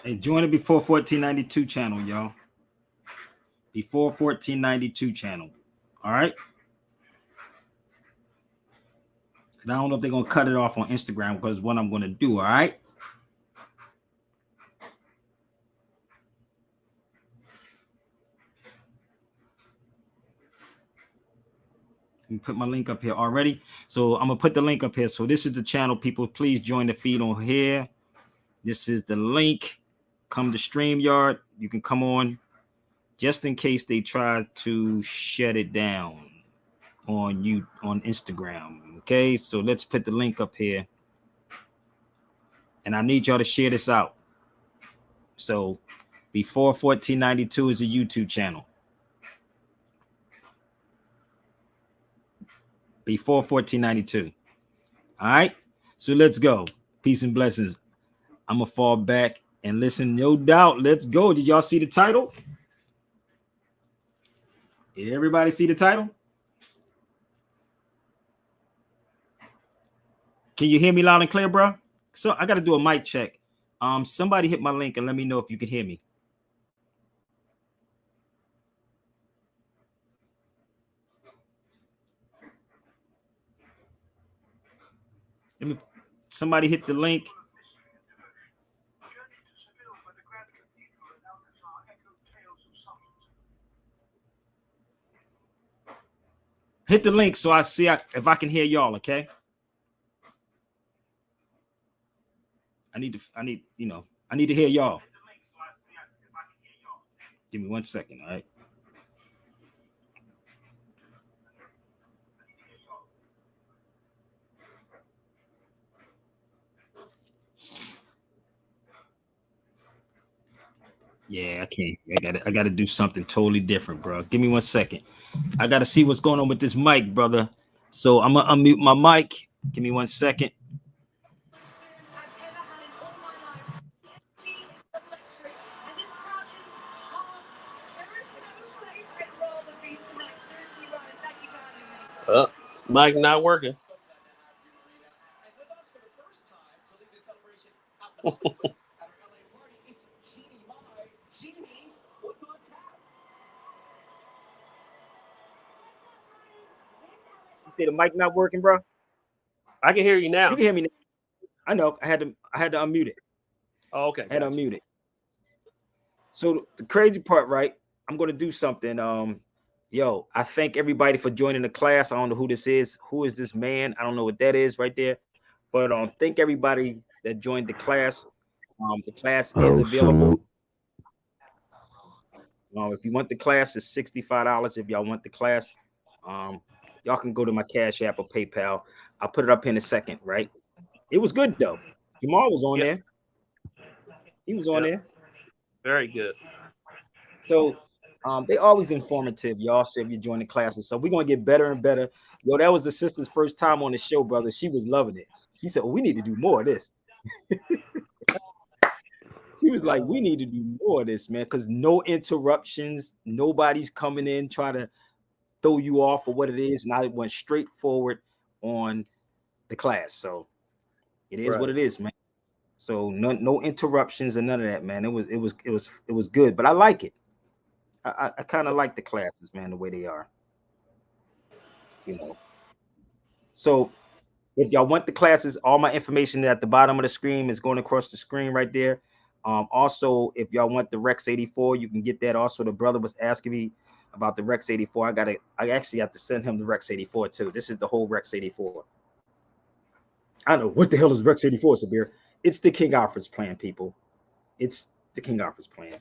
Hey, join it before 1492 channel, y'all. Before 1492 channel. All right. I don't know if they're gonna cut it off on Instagram because what I'm gonna do. All right. Let me put my link up here already. So I'm gonna put the link up here. So this is the channel, people. Please join the feed on here. This is the link. Come to StreamYard. You can come on just in case they try to shut it down on Instagram. Okay, so let's put the link up here. And I need y'all to share this out. So before 1492 is a YouTube channel. Before 1492. All right. So let's go. Peace and blessings. I'm gonna fall back and listen. No doubt. Let's go. Did y'all see the title? Did everybody see the title? Can you hear me loud and clear, bro? So I got to do a mic check. Somebody hit my link and let me know if you can hear me. Somebody hit the link. Hit the link so I see if I can hear y'all. Okay. I need to hear y'all. Give me 1 second. All right. Yeah, I can't. I gotta do something totally different, bro. Give me 1 second. I gotta see what's going on with this mic, brother. So I'm gonna unmute my mic. Give me 1 second. Mic not working. You say the mic not working, bro? I can hear you now. You can hear me now. I know. I had to unmute it. Oh, okay. I had to unmute it. So the crazy part, right? I'm gonna do something. I thank everybody for joining the class. I don't know who this is. Who is this man? I don't know what that is right there. But thank everybody that joined the class. The class is available. If you want the class, it's $65. If y'all want the class, y'all can go to my Cash App or PayPal. I'll put it up in a second, right? It was good though. Umar was on there. He was on there. Very good. So they always informative, y'all. So if you join the classes, so we're gonna get better and better. Yo, that was the sister's first time on the show, brother. She was loving it. She said, we need to do more of this. He was like, we need to do more of this, man, because no interruptions, nobody's coming in trying to throw you off for what it is. And I went straight forward on the class. So it is what it is, man. So no interruptions and none of that, man. It was good, but I like it. I kind of like the classes, man, the way they are. So if y'all want the classes, all my information at the bottom of the screen is going across the screen right there. Also, if y'all want the Rex 84, you can get that. Also, the brother was asking me about the Rex 84. I actually have to send him the Rex 84 too. This is the whole Rex 84. I don't know what the hell is Rex 84, Sabir. It's the King Alfred's plan, people. It's the King Alfred's plan.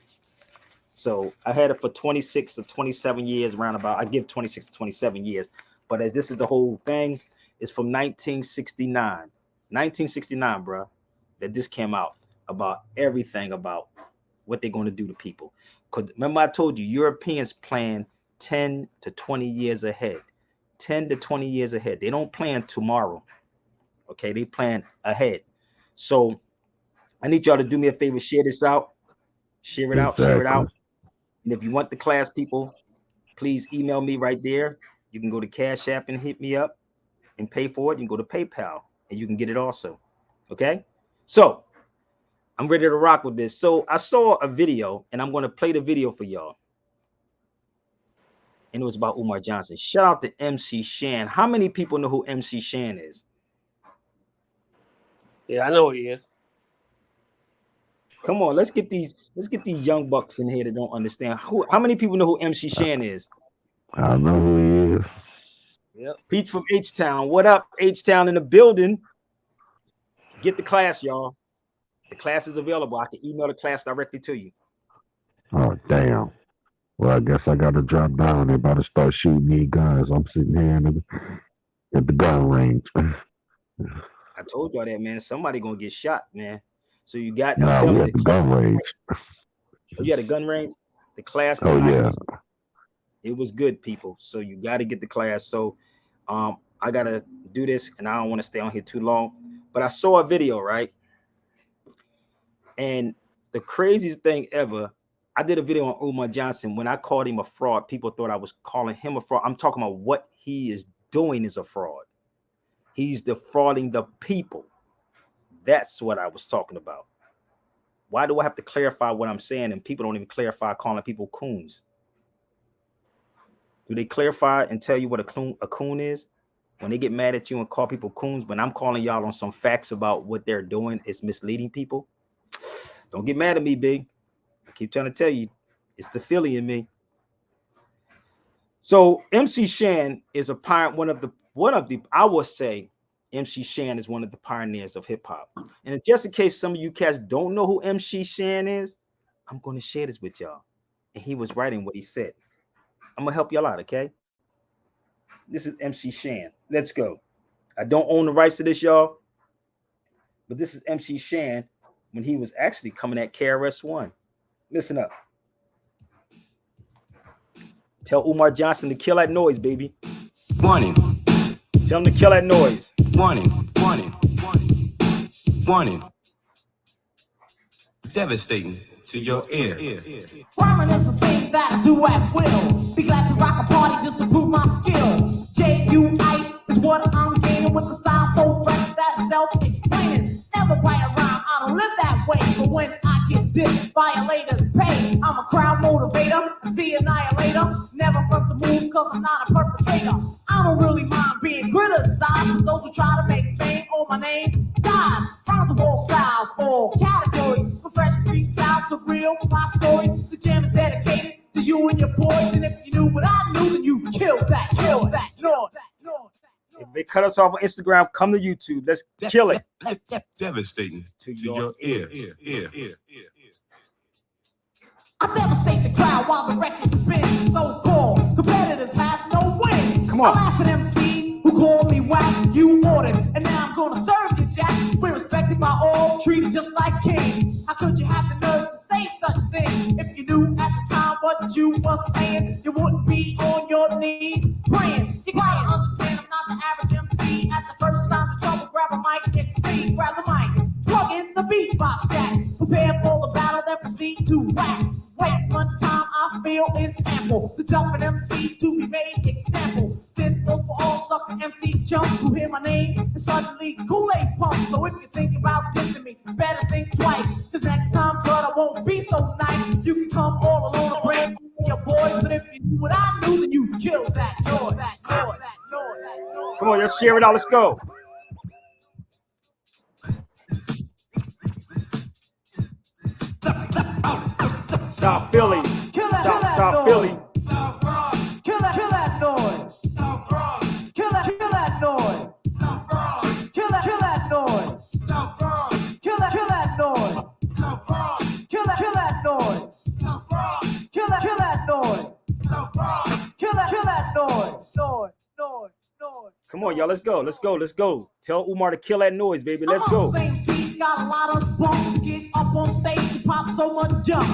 So I had it for 26 to 27 years, roundabout. I give 26 to 27 years, but as this is the whole thing, it's from 1969, bro, that this came out about everything about what they're going to do to people. Because remember, I told you, Europeans plan 10 to 20 years ahead. 10 to 20 years ahead. They don't plan tomorrow. Okay, they plan ahead. So I need y'all to do me a favor, share this out. Share it out, share it out. And if you want the class, people, please email me right there. You can go to Cash App and hit me up and pay for it. You can go to PayPal and you can get it also. Okay? So I'm ready to rock with this. So I saw a video, and I'm going to play the video for y'all. And it was about Umar Johnson. Shout out to MC Shan. How many people know who MC Shan is? Yeah, I know who he is. Come on, let's get these young bucks in here that don't understand. How many people know who MC Shan is? I know who he is. Yep. Pete from H-Town. What up, H-Town in the building? Get the class, y'all. The class is available. I can email the class directly to you. Oh, damn. Well, I guess I got to drop down. They about to start shooting me guns. I'm sitting here at the gun range. I told y'all that, man. Somebody gonna get shot, man. So you got Nah, we at the gun range. Oh, you had a gun range? The class tonight. Oh, yeah. It was good, people. So you got to get the class. So I got to do this, and I don't want to stay on here too long. But I saw a video, right? And the craziest thing ever, I did a video on Umar Johnson. When I called him a fraud, people thought I was calling him a fraud. I'm talking about what he is doing is a fraud. He's defrauding the people. That's what I was talking about. Why do I have to clarify what I'm saying? And people don't even clarify calling people coons. Do they clarify and tell you what a coon is? When they get mad at you and call people coons, when I'm calling y'all on some facts about what they're doing, it's misleading people. Don't get mad at me, big. I keep trying to tell you, it's the Philly in me. So MC Shan is one of the I would say MC Shan is one of the pioneers of hip hop. And just in case some of you cats don't know who MC Shan is, I'm going to share this with y'all. And he was writing what he said. I'm going to help y'all out, okay? This is MC Shan. Let's go. I don't own the rights to this, y'all. But this is MC Shan when he was actually coming at KRS-One. Listen up. Tell Umar Johnson to kill that noise, baby. Want it. Tell him to kill that noise. Want it. Want it. Want it. Devastating to your ear. Rhyming is a thing that I do at will. Be glad to rock a party just to prove my skill. J.U. Ice is what I'm gaining with the style so fresh that self-explaining. Never write a rhyme, I don't live that way. But when I get dissed, violators pay. I'm a crowd motivator, MC annihilator. Never front the move cause I'm not a perpetrator. I don't really mind being criticized for those who try to make fame on my name. Guys, rhymes of all styles, all categories. From fresh freestyles to real fly stories. The jam is dedicated to you and your boys. And if you knew what I knew, then you killed that. If they cut us off on Instagram, come to YouTube. Let's kill it. Devastating to your ear. I devastate the crowd while the record spins. So-called competitors have no wins. Come on. I laugh at MCs who call me whack. You ordered, and now I'm gonna serve you, Jack. We're respected by all, treated just like kings. How could you have the nerve to say such things? If you knew at the time what you were saying, you wouldn't be on your knees praying. You gotta understand I'm not the average MC. At the first sign of trouble, grab a mic and free. Grab the mic, plug in the beatbox jack. Prepare for the battle, then proceed to wax. Wait as much time I feel is ample. The Duffin MC to be made example. This goes for all sucker MC chumps who hear my name and suddenly Kool-Aid pump. So if you're thinking about dissing me, better think twice. Cause next time, but I won't be so nice. You can come all alone and bring your boys. But if you knew what I knew, then you killed that noise. Come on, let's share it out. Let's go. South Philly. South Philly. Kill that noise. Kill that noise. Kill that noise. Kill that noise. Kill that noise. Kill that noise. Kill that noise. Come on, y'all. Let's go. Tell Umar to kill that noise, baby. Let's go. Same seeds got a lot of spunk to get up on stage and pop so much jump.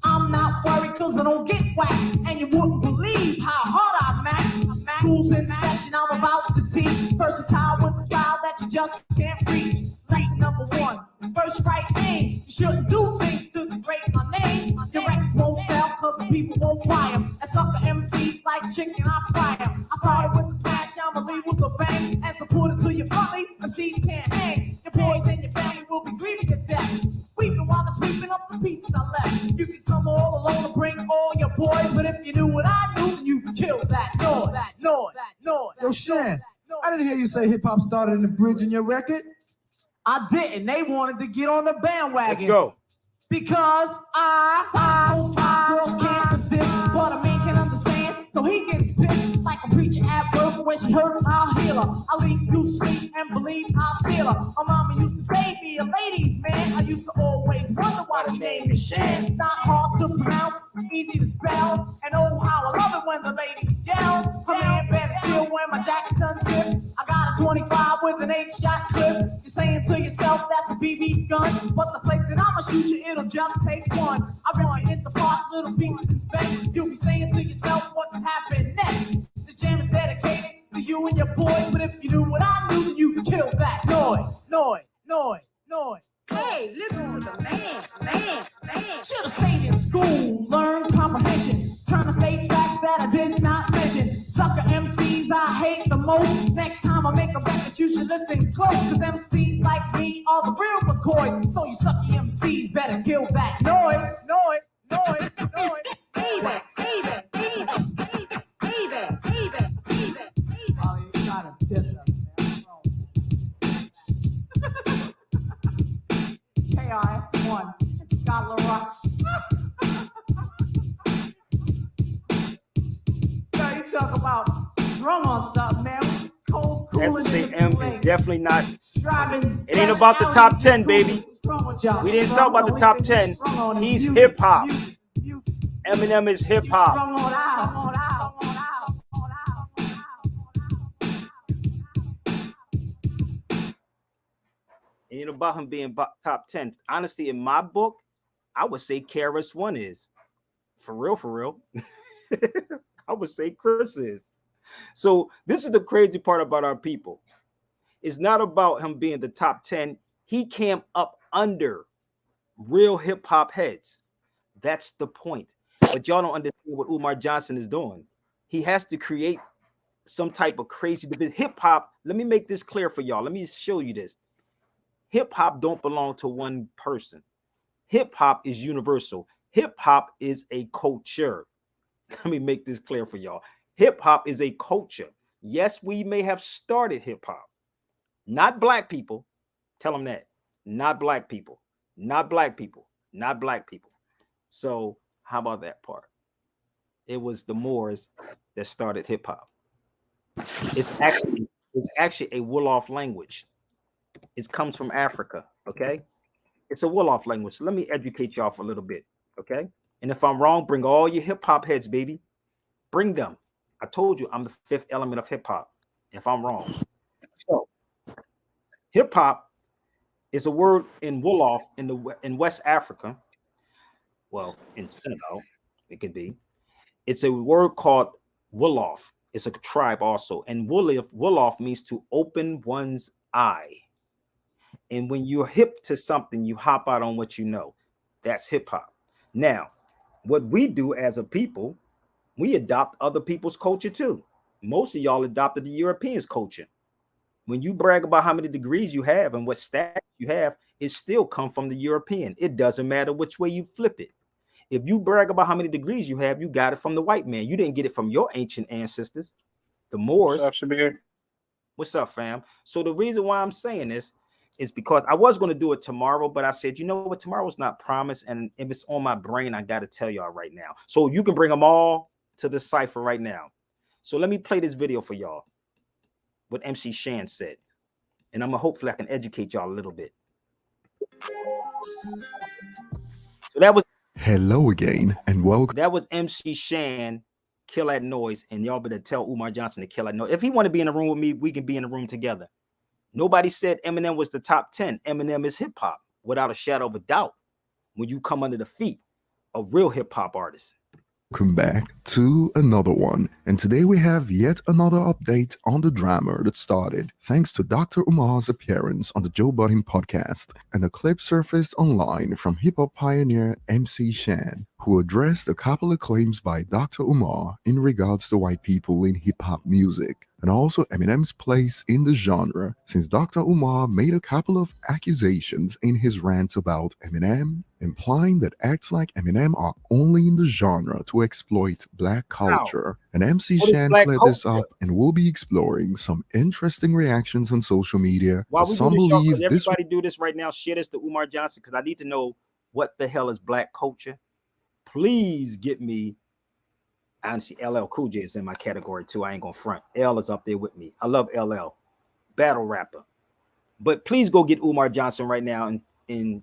I'm not worried cause I don't get whacked. And you wouldn't believe how hard I max. School's in session, I'm about to teach. Versatile with the style that you just can't reach. Lesson number 1, first right aim. You shouldn't do things to degrade my name. Your records won't sell cause the people won't buy them. And sucker MCs like chicken, I fry them. I started with the smash, I'ma leave with a bang. And so put it to your belly, MCs can't hang. Your boys and your family will be grieving to death. We've been Yo, Shan, I didn't hear you say hip hop started in the bridge in your record. I didn't. They wanted to get on the bandwagon. Let's go. Because girls can't resist, but a man can understand, so he gets pissed like a preacher at work. When she heard I'll heal her. I'll leave you sleep and believe I'll steal her. My mama used to say be a ladies man. I used to always wonder why she named me Shan. Not hard to pronounce, easy to spell, and oh how I love it when the ladies yell. A man better chill when my jacket's unzipped. I got a 25 with an 8-shot clip. You're saying to yourself that's a BB gun, but the place that I'ma shoot you, it'll just take one. I rip it into parts, little pieces and specs. You'll be saying to yourself what can happen next. This jam is dedicated to you and your boys, but if you knew what I knew, then you could kill that noise. Hey, listen to the man. Should've stayed in school, learned comprehension. Trying to state facts that I did not mention. Sucker MCs I hate the most. Next time I make a record, you should listen close. Cause MCs like me are the real McCoys. So you sucky MCs better kill that noise. Baby. Oh, you gotta piss us, man. KRS-One, Scott LaRock. Yo, you talk about strung on something, man. Cold, I have cool, to say M is definitely not. driving. It ain't about the top 10, baby. We didn't talk about the top 10. He's hip hop. Eminem is hip hop. It ain't about him being top 10. Honestly, in my book, I would say KRS-One is. For real. I would say Chris is. So this is the crazy part about our people. It's not about him being the top 10. He came up under real hip hop heads. That's the point. But y'all don't understand what Umar Johnson is doing. He has to create some type of crazy hip hop. Let me make this clear for y'all. Let me show you this. Hip hop don't belong to one person. Hip hop is universal. Hip hop is a culture. Let me make this clear for y'all. Hip hop is a culture. Yes, we may have started hip hop. Not black people. Tell them that. Not black people. Not black people. Not black people. So how about that part? It was the Moors that started hip hop. It's actually a Wolof language. It comes from Africa, okay? It's a Wolof language. So let me educate y'all for a little bit, okay? And if I'm wrong, bring all your hip hop heads, baby. Bring them. I told you I'm the fifth element of hip hop. If I'm wrong. So hip hop is a word in Wolof in West Africa. Well, in Senegal, it could be. It's a word called Wolof. It's a tribe also. And Wolof means to open one's eye. And when you're hip to something, you hop out on what you know. That's hip hop. Now, what we do as a people, we adopt other people's culture too. Most of y'all adopted the Europeans' culture. When you brag about how many degrees you have and what status you have, it still come from the European. It doesn't matter which way you flip it. If you brag about how many degrees you have, you got it from the white man. You didn't get it from your ancient ancestors, the Moors. What's up, Shabir? What's up, fam? So the reason why I'm saying this is because I was going to do it tomorrow, but I said, you know what? Tomorrow's not promised. And if it's on my brain, I got to tell y'all right now. So you can bring them all to the cipher right now. So let me play this video for y'all. What MC Shan said. And hopefully I can educate y'all a little bit. So that was Hello again and welcome. That was MC Shan, Kill That Noise. And y'all better tell Umar Johnson to kill that noise. If he want to be in the room with me, we can be in the room together. Nobody said Eminem was the top 10. Eminem is hip hop without a shadow of a doubt. When you come under the feet of real hip hop artists. Welcome back to another one, and today we have yet another update on the drama that started thanks to Dr. Umar's appearance on the Joe Budden podcast, and a clip surfaced online from hip-hop pioneer MC Shan, who addressed a couple of claims by Dr. Umar in regards to white people in hip-hop music. and also Eminem's place in the genre, since Dr. Umar made a couple of accusations in his rants about Eminem, implying that acts like Eminem are only in the genre to exploit black culture. And MC What is Shan black cleared this culture? up and will be exploring some interesting reactions on social media. While As we do some this, y'all, believe could this everybody do this right now? Share this to Umar Johnson because I need to know what the hell is black culture. Please get me. And see, LL Cool J is in my category too. I ain't gonna front. L is up there with me. I love LL, battle rapper. But please go get Umar Johnson right now and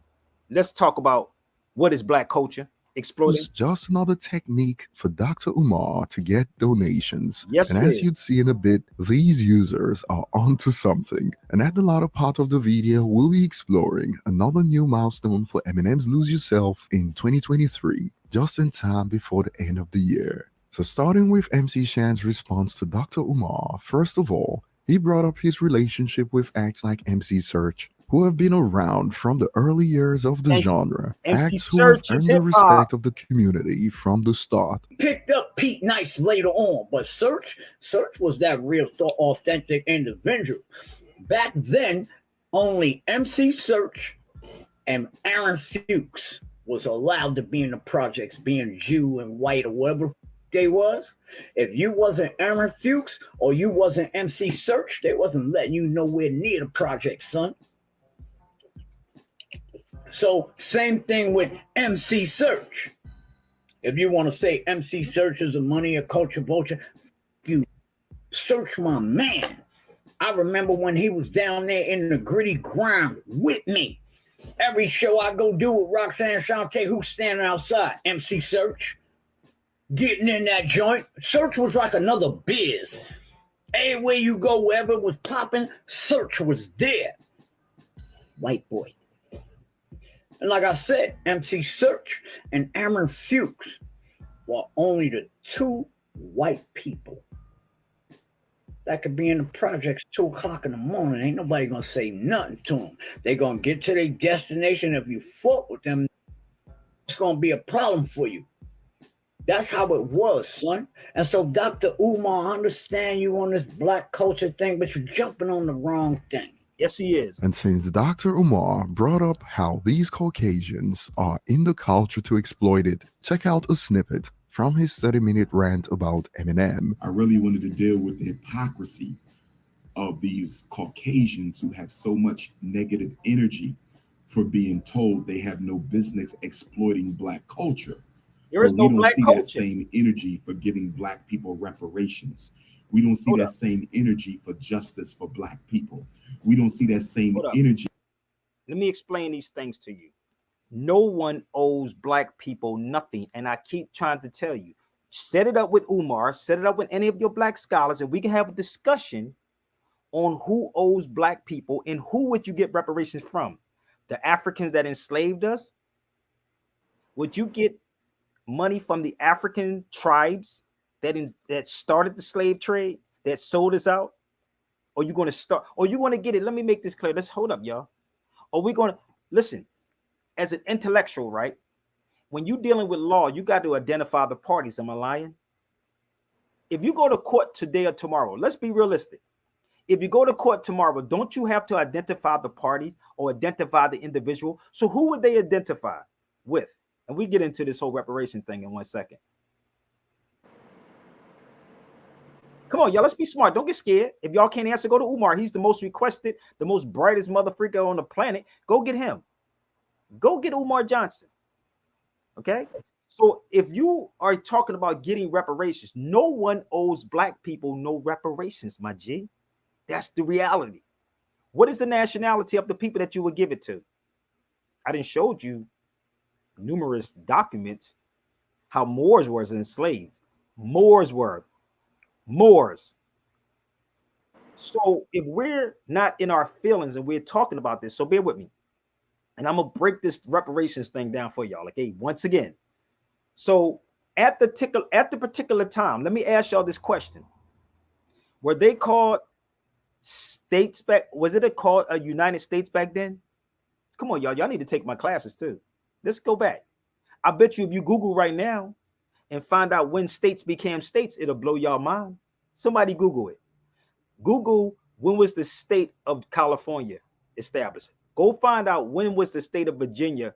let's talk about what is black culture. Exploding. was just another technique for Dr. Umar to get donations. Yes, And it as is. you'd see in a bit, these users are onto something. And at the latter part of the video, we'll be exploring another new milestone for Eminem's Lose Yourself in 2023, just in time before the end of the year. So starting with MC Shan's response to Dr. Umar, first of all, he brought up his relationship with acts like MC Search, who have been around from the early years of the Thank you. genre, MC acts who have Search is earned the hip hop. respect of the community from the start. Picked up Pete Nice later on, but Search was that real, authentic individual. Back then, only MC Search and Aaron Fuchs was allowed to be in the projects, being Jew and white or whatever they was. If you wasn't Aaron Fuchs or you wasn't MC Search, they wasn't letting you nowhere near the project, son. So same thing with MC Search. If you want to say MC Search is a money or culture vulture, you Search my man. I remember when he was down there in the gritty grind with me. Every show I go do with Roxanne Shante, who's standing outside? MC Search. Getting in that joint. Search was like another biz. Everywhere you go, wherever it was popping, Search was there. White boy. And like I said, MC Search and Aaron Fuchs were only the two white people that could be in the projects 2 o'clock in the morning. Ain't nobody gonna say nothing to them. They gonna get to their destination. If you fuck with them, it's gonna be a problem for you. That's how it was, son. And so, Dr. Umar, I understand you on this black culture thing, but you're jumping on the wrong thing. Yes, he is. And since Dr. Umar brought up how these Caucasians are in the culture to exploit it, check out a snippet from his 30-minute rant about Eminem. I really wanted to deal with the hypocrisy of these Caucasians who have so much negative energy for being told they have no business exploiting black culture. There is but no we don't black see culture. that same energy for giving black people reparations. We don't see that same energy for justice for black people. We don't see that same energy. Let me explain these things to you. No one owes black people nothing. And I keep trying to tell you, set it up with Umar, set it up with any of your black scholars, and we can have a discussion on who owes black people and who would you get reparations from. The Africans that enslaved us? Would you get money from the African tribes that started the slave trade, that sold us out? Or you going to start, or you want to get it? Let me make this clear. Let's hold up, y'all. Or we going to listen as an intellectual, right? When you're dealing with law, you got to identify the parties. Am I lying? If you go to court today or tomorrow, let's be realistic. If you go to court tomorrow, don't you have to identify the parties or identify the individual? So who would they identify with? And we get into this whole reparation thing in 1 second. Come on, y'all, let's be smart. Don't get scared. If y'all can't answer, go to Umar. He's the most requested, the most brightest motherfucker on the planet. Go get him. Go get Umar Johnson. Okay? So if you are talking about getting reparations, no one owes black people no reparations, my G. That's the reality. What is the nationality of the people that you would give it to? I didn't showed you numerous documents how Moors were enslaved. Moors were. Moors. So if we're not in our feelings and we're talking about this, so bear with me. And I'm going to break this reparations thing down for y'all. Okay, once again. So at the particular time, let me ask y'all this question. Were they called states back? Was it called a United States back then? Come on, y'all. Y'all need to take my classes too. Let's go back. I bet you if you Google right now and find out when states became states, it'll blow y'all mind. Somebody Google it. Google when was the state of California established. Go find out when was the state of Virginia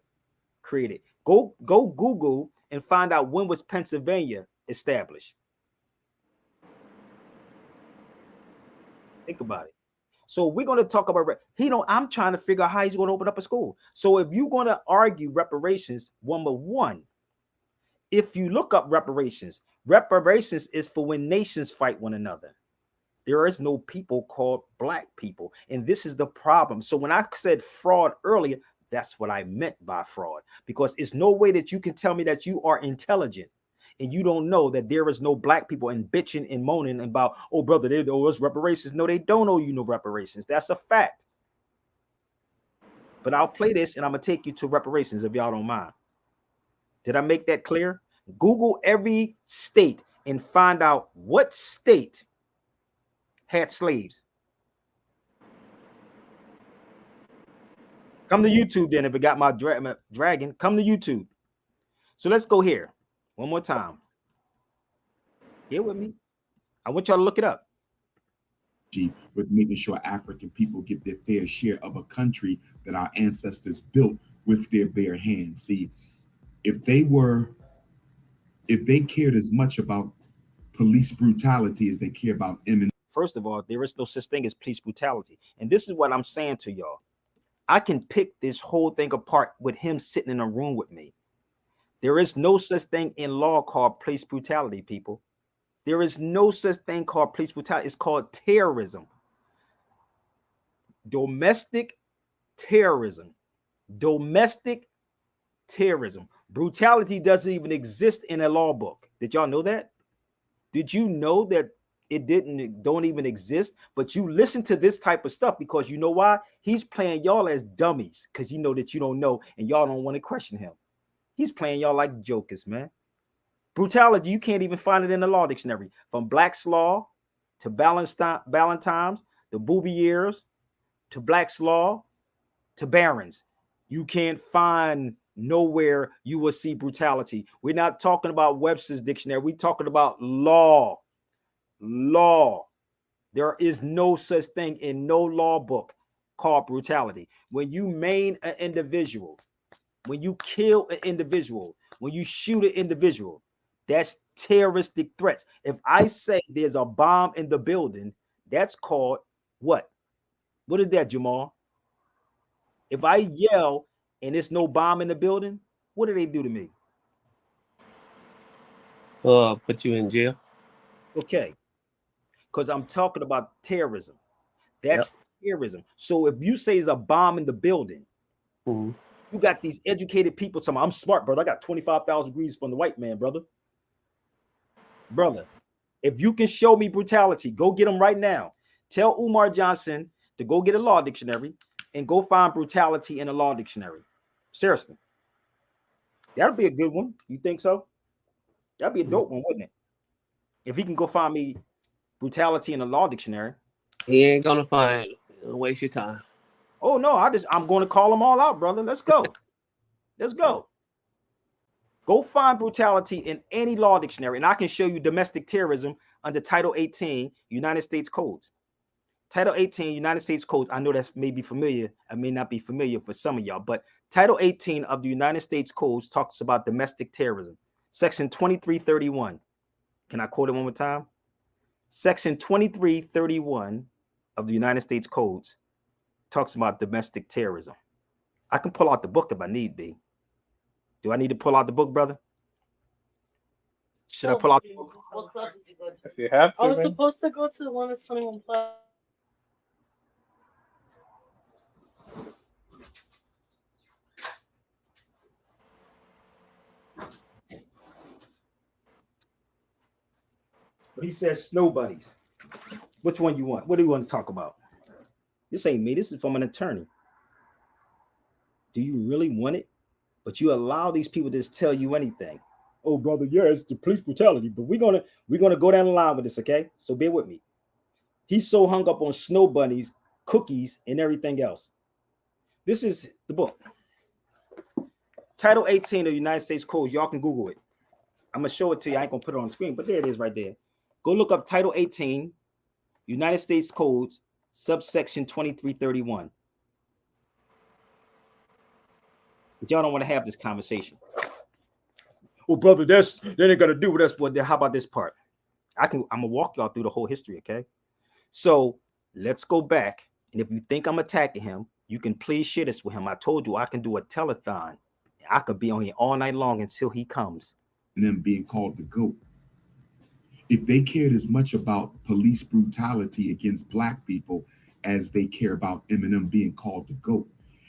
created. Go Google and find out when was Pennsylvania established. Think about it. So we're going to talk about I'm trying to figure out how he's going to open up a school. So if you're going to argue reparations, one, if you look up reparations is for when nations fight one another. There is no people called black people, and this is the problem. So when I said fraud earlier, that's what I meant by fraud, because it's no way that you can tell me that you are intelligent and you don't know that there is no black people and bitching and moaning about, oh brother, they owe us reparations. No, they don't owe you no reparations. That's a fact. But I'll play this and I'm gonna take you to reparations if y'all don't mind. Did I make that clear? Google every state and find out what state had slaves. Come to YouTube then if it got my dragon. Come to YouTube. So let's go here one more time. Here with me. I want y'all to look it up. With making sure African people get their fair share of a country that our ancestors built with their bare hands. See, if they cared as much about police brutality as they care about Eminen. First of all, there is no such thing as police brutality. And this is what I'm saying to y'all. I can pick this whole thing apart with him sitting in a room with me. There is no such thing in law called police brutality, people. There is no such thing called police brutality. It's called terrorism. Domestic terrorism. Domestic terrorism. Brutality doesn't even exist in a law book. Did y'all know that? Did you know that it don't even exist? But you listen to this type of stuff because you know why? He's playing y'all as dummies because you know that you don't know and y'all don't want to question him. He's playing y'all like jokers, man. Brutality, you can't even find it in the law dictionary. From Black's Law to Ballantyne's, to Bouvier's, to Black's Law, to Barron's. You can't find nowhere you will see brutality. We're not talking about Webster's dictionary. We're talking about law. Law. There is no such thing in no law book called brutality. When you maim an individual, when you kill an individual, when you shoot an individual, that's terroristic threats. If I say there's a bomb in the building, that's called what? What is that, Jamal? If I yell and there's no bomb in the building, what do they do to me? Put you in jail. Okay. Because I'm talking about terrorism. That's terrorism. So if you say there's a bomb in the building, you got these educated people telling me, I'm smart, brother. I got 25,000 degrees from the white man, brother. Brother, if you can show me brutality, go get them right now. Tell Umar Johnson to go get a law dictionary and go find brutality in a law dictionary. Seriously. That'll be a good one. You think so? That'd be a dope one, wouldn't it? If he can go find me brutality in a law dictionary. He ain't gonna find it. Don't waste your time. Oh no, I'm going to call them all out, brother. Let's go. Let's go. Go find brutality in any law dictionary, and I can show you domestic terrorism under Title 18 United States Codes. Title 18 United States Codes. I know that's maybe familiar. I may not be familiar for some of y'all, but Title 18 of the United States Codes talks about domestic terrorism. Section 2331. Can I quote it one more time? Section 2331 of the United States Codes talks about domestic terrorism. I can pull out the book if I need be. Do I need to pull out the book, brother? Should I pull out the book? What club did you go to? If you have to, I was man. supposed to go to the one that's 21 plus. But he says snow buddies. Which one you want? What do you want to talk about? This ain't me. This is from an attorney. Do you really want it? But you allow these people to just tell you anything. Oh, brother, yeah, it's the police brutality, but we're gonna go down the line with this, okay? So bear with me. He's so hung up on snow bunnies, cookies, and everything else. This is the book. Title 18 of the United States Code. Y'all can Google it. I'm gonna show it to you. I ain't gonna put it on the screen, but there it is right there. Go look up Title 18, United States Codes, subsection 2331. But y'all don't want to have this conversation. Oh, brother, that ain't gonna do with us. But how about this part? I'm gonna walk y'all through the whole history, okay? So let's go back. And if you think I'm attacking him, you can please share this with him. I told you I can do a telethon. I could be on here all night long until he comes. And them being called the GOAT. If they cared as much about police brutality against black people as they care about Eminem being called the GOAT,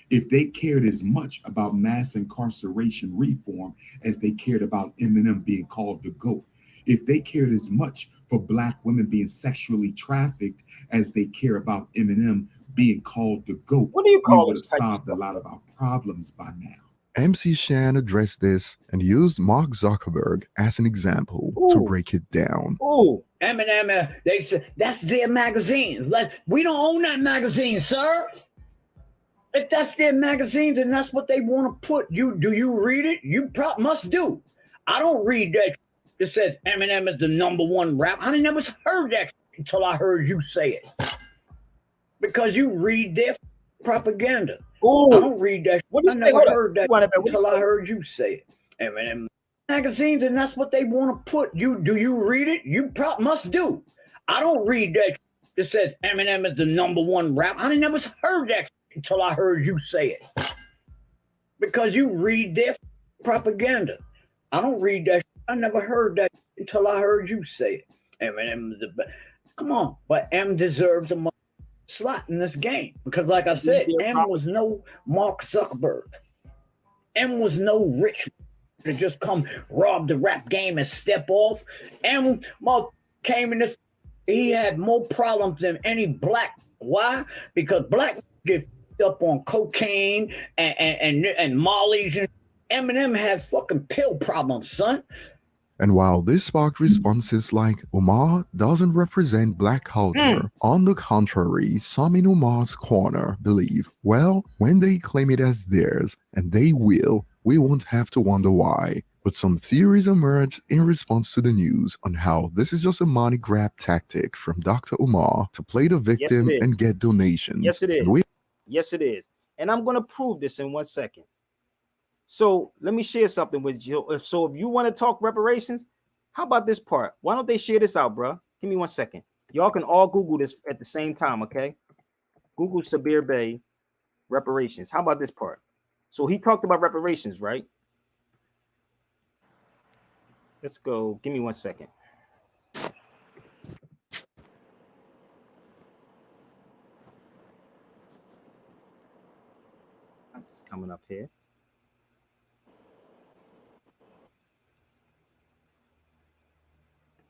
if they cared as much about mass incarceration reform as they cared about Eminem being called the GOAT, if they cared as much for black women being sexually trafficked as they care about Eminem being called the GOAT, what do you we call would have this type of solved a lot of our problems by now. MC Shan addressed this and used Mark Zuckerberg as an example to Ooh. break it down. Oh, Eminem, they said that's their magazine. We don't own that magazine, sir. If that's their magazines and that's what they want to put, do you read it? You must do. I don't read that. It says Eminem is the #1 rap. I never heard that until I heard you say it. Because you read their propaganda. ooh. I don't read that. What you I say? never Hold up. heard that What you until say? I heard you say it. Eminem magazines and that's what they want to put. Do you read it? You must do. I don't read that. It says Eminem is the #1 rap. I never heard that until I heard you say it. Because you read their propaganda. I don't read that. I never heard that until I heard you say it. Eminem is the best. Come on, but M deserves a slot in this game because, like I said, M was no Mark Zuckerberg. M was no rich to just come rob the rap game and step off. M came in this. He had more problems than any black. Why? Because black get up on cocaine and mollies. And Eminem has fucking pill problems, son. And while this sparked responses like Umar doesn't represent black culture, on the contrary, some in Umar's corner believe, well, when they claim it as theirs, and they will, we won't have to wonder why. But some theories emerged in response to the news on how this is just a money grab tactic from Dr. Umar to play the victim and get donations. Yes, it is. Yes, it is. And I'm going to prove this in 1 second. So let me share something with you. If you want to talk reparations, how about this part? Why don't they share this out, bro? Give me 1 second. Y'all can all Google this at the same time, okay? Google Sabir Bey reparations. How about this part? So he talked about reparations, right? Let's go. Give me 1 second. Coming up here.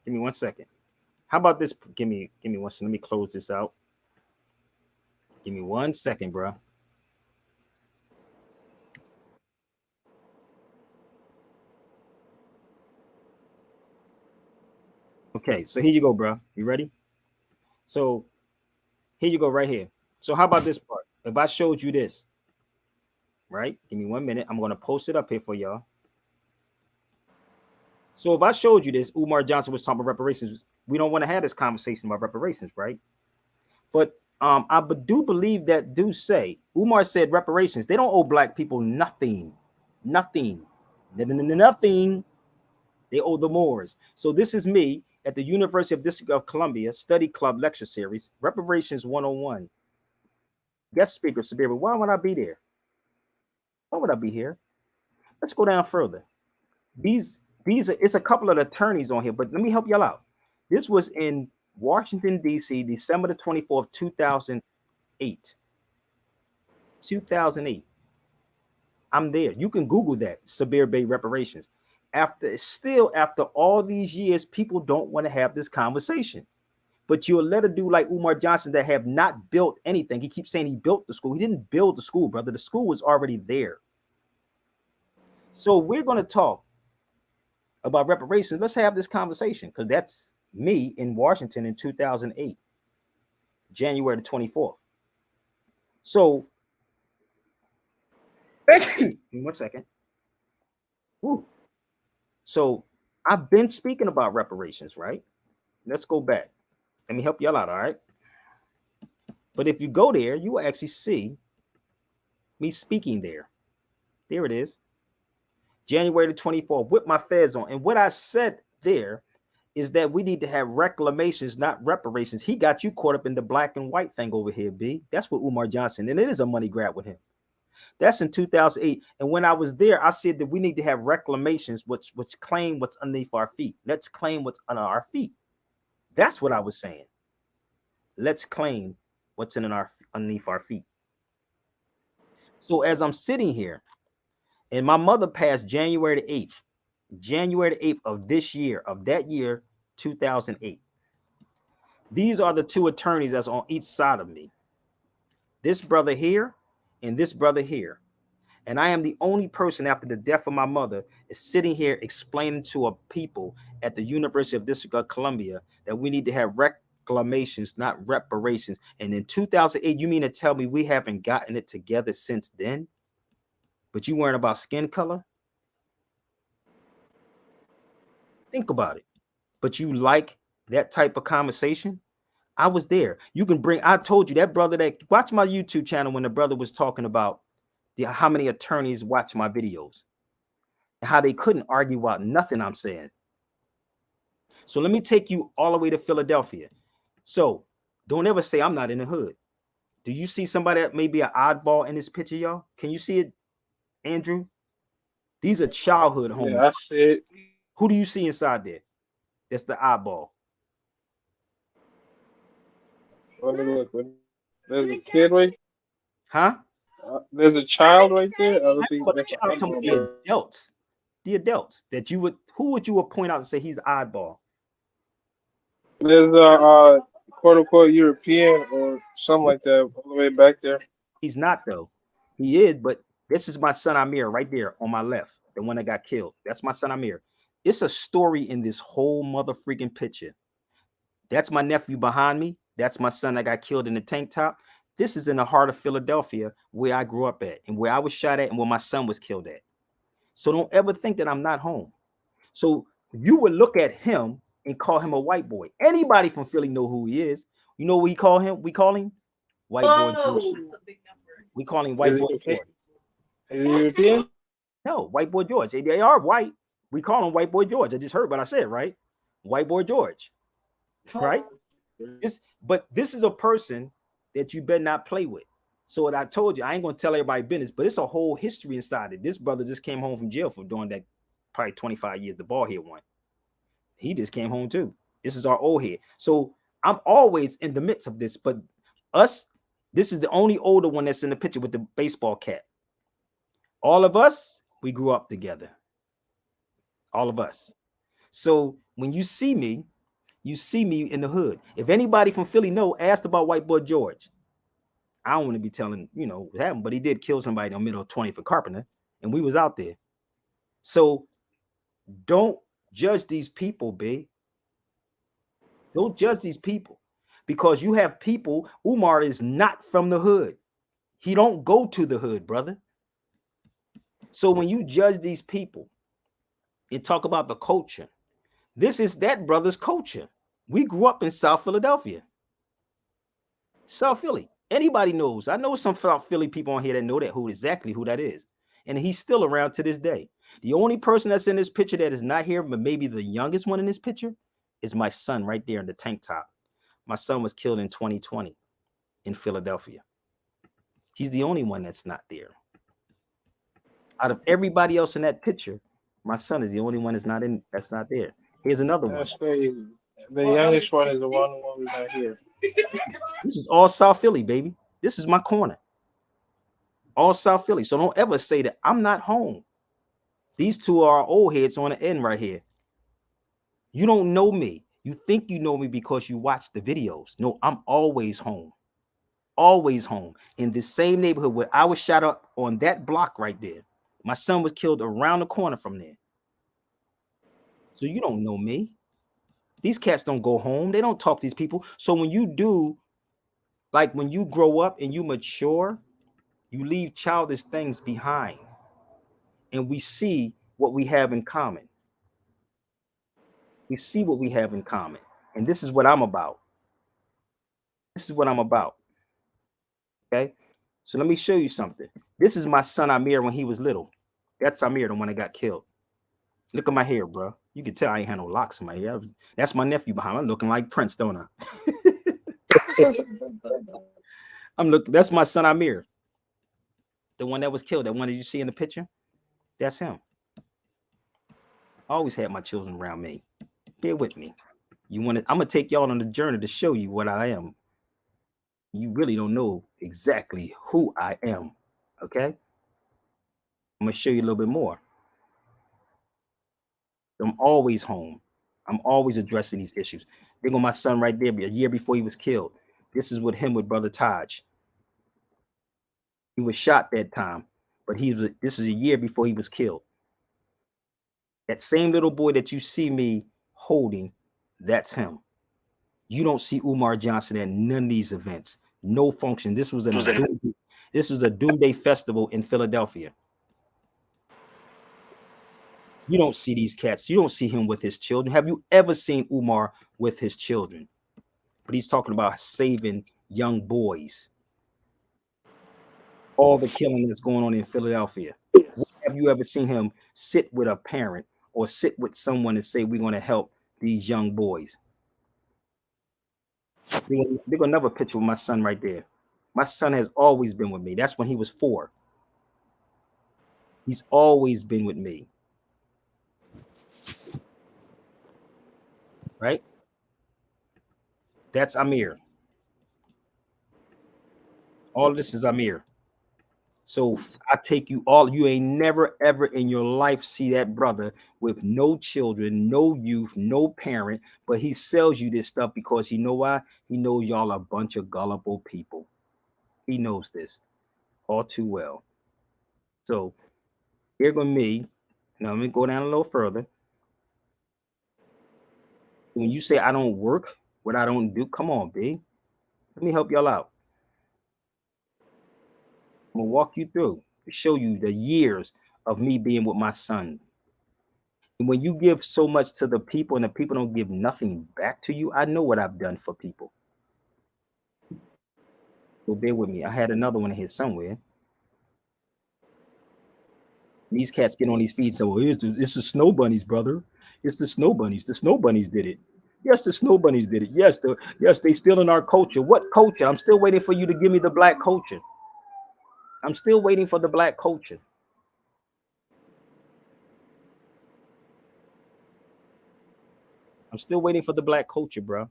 Give me 1 second. How about this? Give me 1 second. Let me close this out. Give me 1 second, bro. Okay, so here you go, bro. You ready? So here you go, right here. So how about this part? If I showed you this, right? Give me 1 minute. I'm going to post it up here for y'all. So if I showed you this, Umar Johnson was talking about reparations. We don't want to have this conversation about reparations, right? But I do believe that do say Umar said reparations. They don't owe black people nothing. Nothing. Nothing. They owe the Moors. So this is me at the University of District of Columbia Study Club Lecture Series, Reparations 101. Guest speaker, Sabir, why would I be there? Why would I be here? Let's go down further. It's a couple of attorneys on here, but let me help y'all out. This was in Washington, D.C., December the 24th, 2008. 2008. I'm there. You can Google that, Sabir Bey reparations. After all these years, people don't want to have this conversation. But you'll let a dude like Umar Johnson that have not built anything. He keeps saying he built the school. He didn't build the school, brother. The school was already there. So we're going to talk about reparations. Let's have this conversation because that's me in Washington in 2008, January the 24th. So, 1 second. Woo. So I've been speaking about reparations, right? Let's go back. Let me help y'all out, all right? But if you go there, you will actually see me speaking there. There it is. January the 24th, with my fez on. And what I said there is that we need to have reclamations, not reparations. He got you caught up in the black and white thing over here, B. That's what Umar Johnson, and it is a money grab with him. That's in 2008. And when I was there, I said that we need to have reclamations which claim what's underneath our feet. Let's claim what's under our feet. That's what I was saying. Let's claim what's underneath our feet. So as I'm sitting here, and my mother passed January the 8th, January the 8th of this year, of that year, 2008. These are the two attorneys that's on each side of me. This brother here and this brother here. And I am the only person after the death of my mother is sitting here explaining to a people at the University of District of Columbia that we need to have reclamations, not reparations. And in 2008, you mean to tell me we haven't gotten it together since then? But you weren't about skin color? Think about it. But you like that type of conversation? I was there. You can bring, I told you that brother that watch my YouTube channel when the brother was talking about how many attorneys watch my videos and how they couldn't argue about nothing I'm saying. So let me take you all the way to Philadelphia. So don't ever say I'm not in the hood. Do you see somebody that may be an oddball in this picture, y'all? Can you see it, Andrew? These are childhood homes. Yeah, I see it. Who do you see inside there? That's the oddball. Let me look. There's a kid right. Huh? There's a child right there. I don't think But that's child to the adults. The adults that you would, who would you would point out and say he's the oddball? There's a quote unquote European or something like that all the way back there. He's not though. He is, but this is my son Amir right there on my left, the one that got killed. That's my son Amir. It's a story in this whole mother freaking picture. That's my nephew behind me. That's my son that got killed in the tank top. This is in the heart of Philadelphia where I grew up at and where I was shot at and where my son was killed at. So don't ever think that I'm not home. So you would look at him and call him a white boy. Anybody from Philly know who he is. You know what we call him? We call him white boy George. We call him white boy George. Is he European? No, white boy George. They are white. We call him white boy George. I just heard what I said, right? White boy George. Right? But this is a person that you better not play with. So what I told you, I ain't gonna tell everybody business, but it's a whole history inside it. This brother just came home from jail for doing that probably 25 years, the bald head one. He just came home too. This is our old head. So I'm always in the midst of this, but us, this is the only older one that's in the picture with the baseball cap. All of us, we grew up together. All of us. So when you see me in the hood. If anybody from Philly asked about white boy George. I don't want to be telling, what happened, but he did kill somebody in the middle of 20th and Carpenter, and we was out there. So don't judge these people, B. Don't judge these people because you have people. Umar is not from the hood. He don't go to the hood, brother. So when you judge these people and talk about the culture, this is that brother's culture. We grew up in South Philadelphia. South Philly. Anybody knows. I know some South Philly people on here that know that exactly who that is. And he's still around to this day. The only person that's in this picture that is not here, but maybe the youngest one in this picture, is my son right there in the tank top. My son was killed in 2020 in Philadelphia. He's the only one that's not there. Out of everybody else in that picture, my son is the only one that's not there. Here's another one. That's crazy. The youngest one is the one who's not here. This is all South Philly, baby. This is my corner. All South Philly. So don't ever say that I'm not home. These two are old heads on the end right here. You don't know me. You think you know me because you watch the videos. No, I'm always home. Always home. In the same neighborhood where I was shot up on that block right there. My son was killed around the corner from there. So you don't know me. These cats don't go home. They don't talk to these people. So when you do, like when you grow up and you mature, you leave childish things behind. And we see what we have in common. We see what we have in common. And this is what I'm about. This is what I'm about. Okay. So let me show you something. This is my son Amir when he was little. That's Amir, the one that got killed. Look at my hair, bro. You can tell I ain't had no locks in my hair. That's my nephew behind me. I'm looking like Prince, don't I? That's my son Amir. The one that was killed. That one that you see in the picture. That's him. I always had my children around me. Bear with me. I'm gonna take y'all on a journey to show you what I am. You really don't know exactly who I am. Okay? I'm gonna show you a little bit more. I'm always home. I'm always addressing these issues. There go my son right there, a year before he was killed. This is with him with Brother Taj. He was shot that time, but this is a year before he was killed. That same little boy that you see me holding, that's him. You don't see Umar Johnson at none of these events. No function. This was a Doomsday Festival in Philadelphia. You don't see these cats. You don't see him with his children. Have you ever seen Umar with his children? But he's talking about saving young boys. All the killing that's going on in Philadelphia. Have you ever seen him sit with a parent or sit with someone and say, we're going to help these young boys? They're going to another picture with my son right there. My son has always been with me. That's when he was 4. He's always been with me. Right? That's Amir. All this is Amir. So I take you all. You ain't never ever in your life see that brother with no children, no youth, no parent, but he sells you this stuff because he know why? He knows y'all are a bunch of gullible people. He knows this all too well. So here go me. Now let me go down a little further. When you say I don't work, what I don't do, come on, B. Let me help y'all out. I'm gonna walk you through to show you the years of me being with my son. And when you give so much to the people and the people don't give nothing back to you, I know what I've done for people. So bear with me. I had another one in here somewhere. These cats get on these feeds and say, well, it's the snow bunnies, brother. It's the snow bunnies. The snow bunnies did it. Yes, the snow bunnies did it. Yes, they still in our culture. What culture? I'm still waiting for you to give me the black culture. I'm still waiting for the black culture. I'm still waiting for the black culture, bro.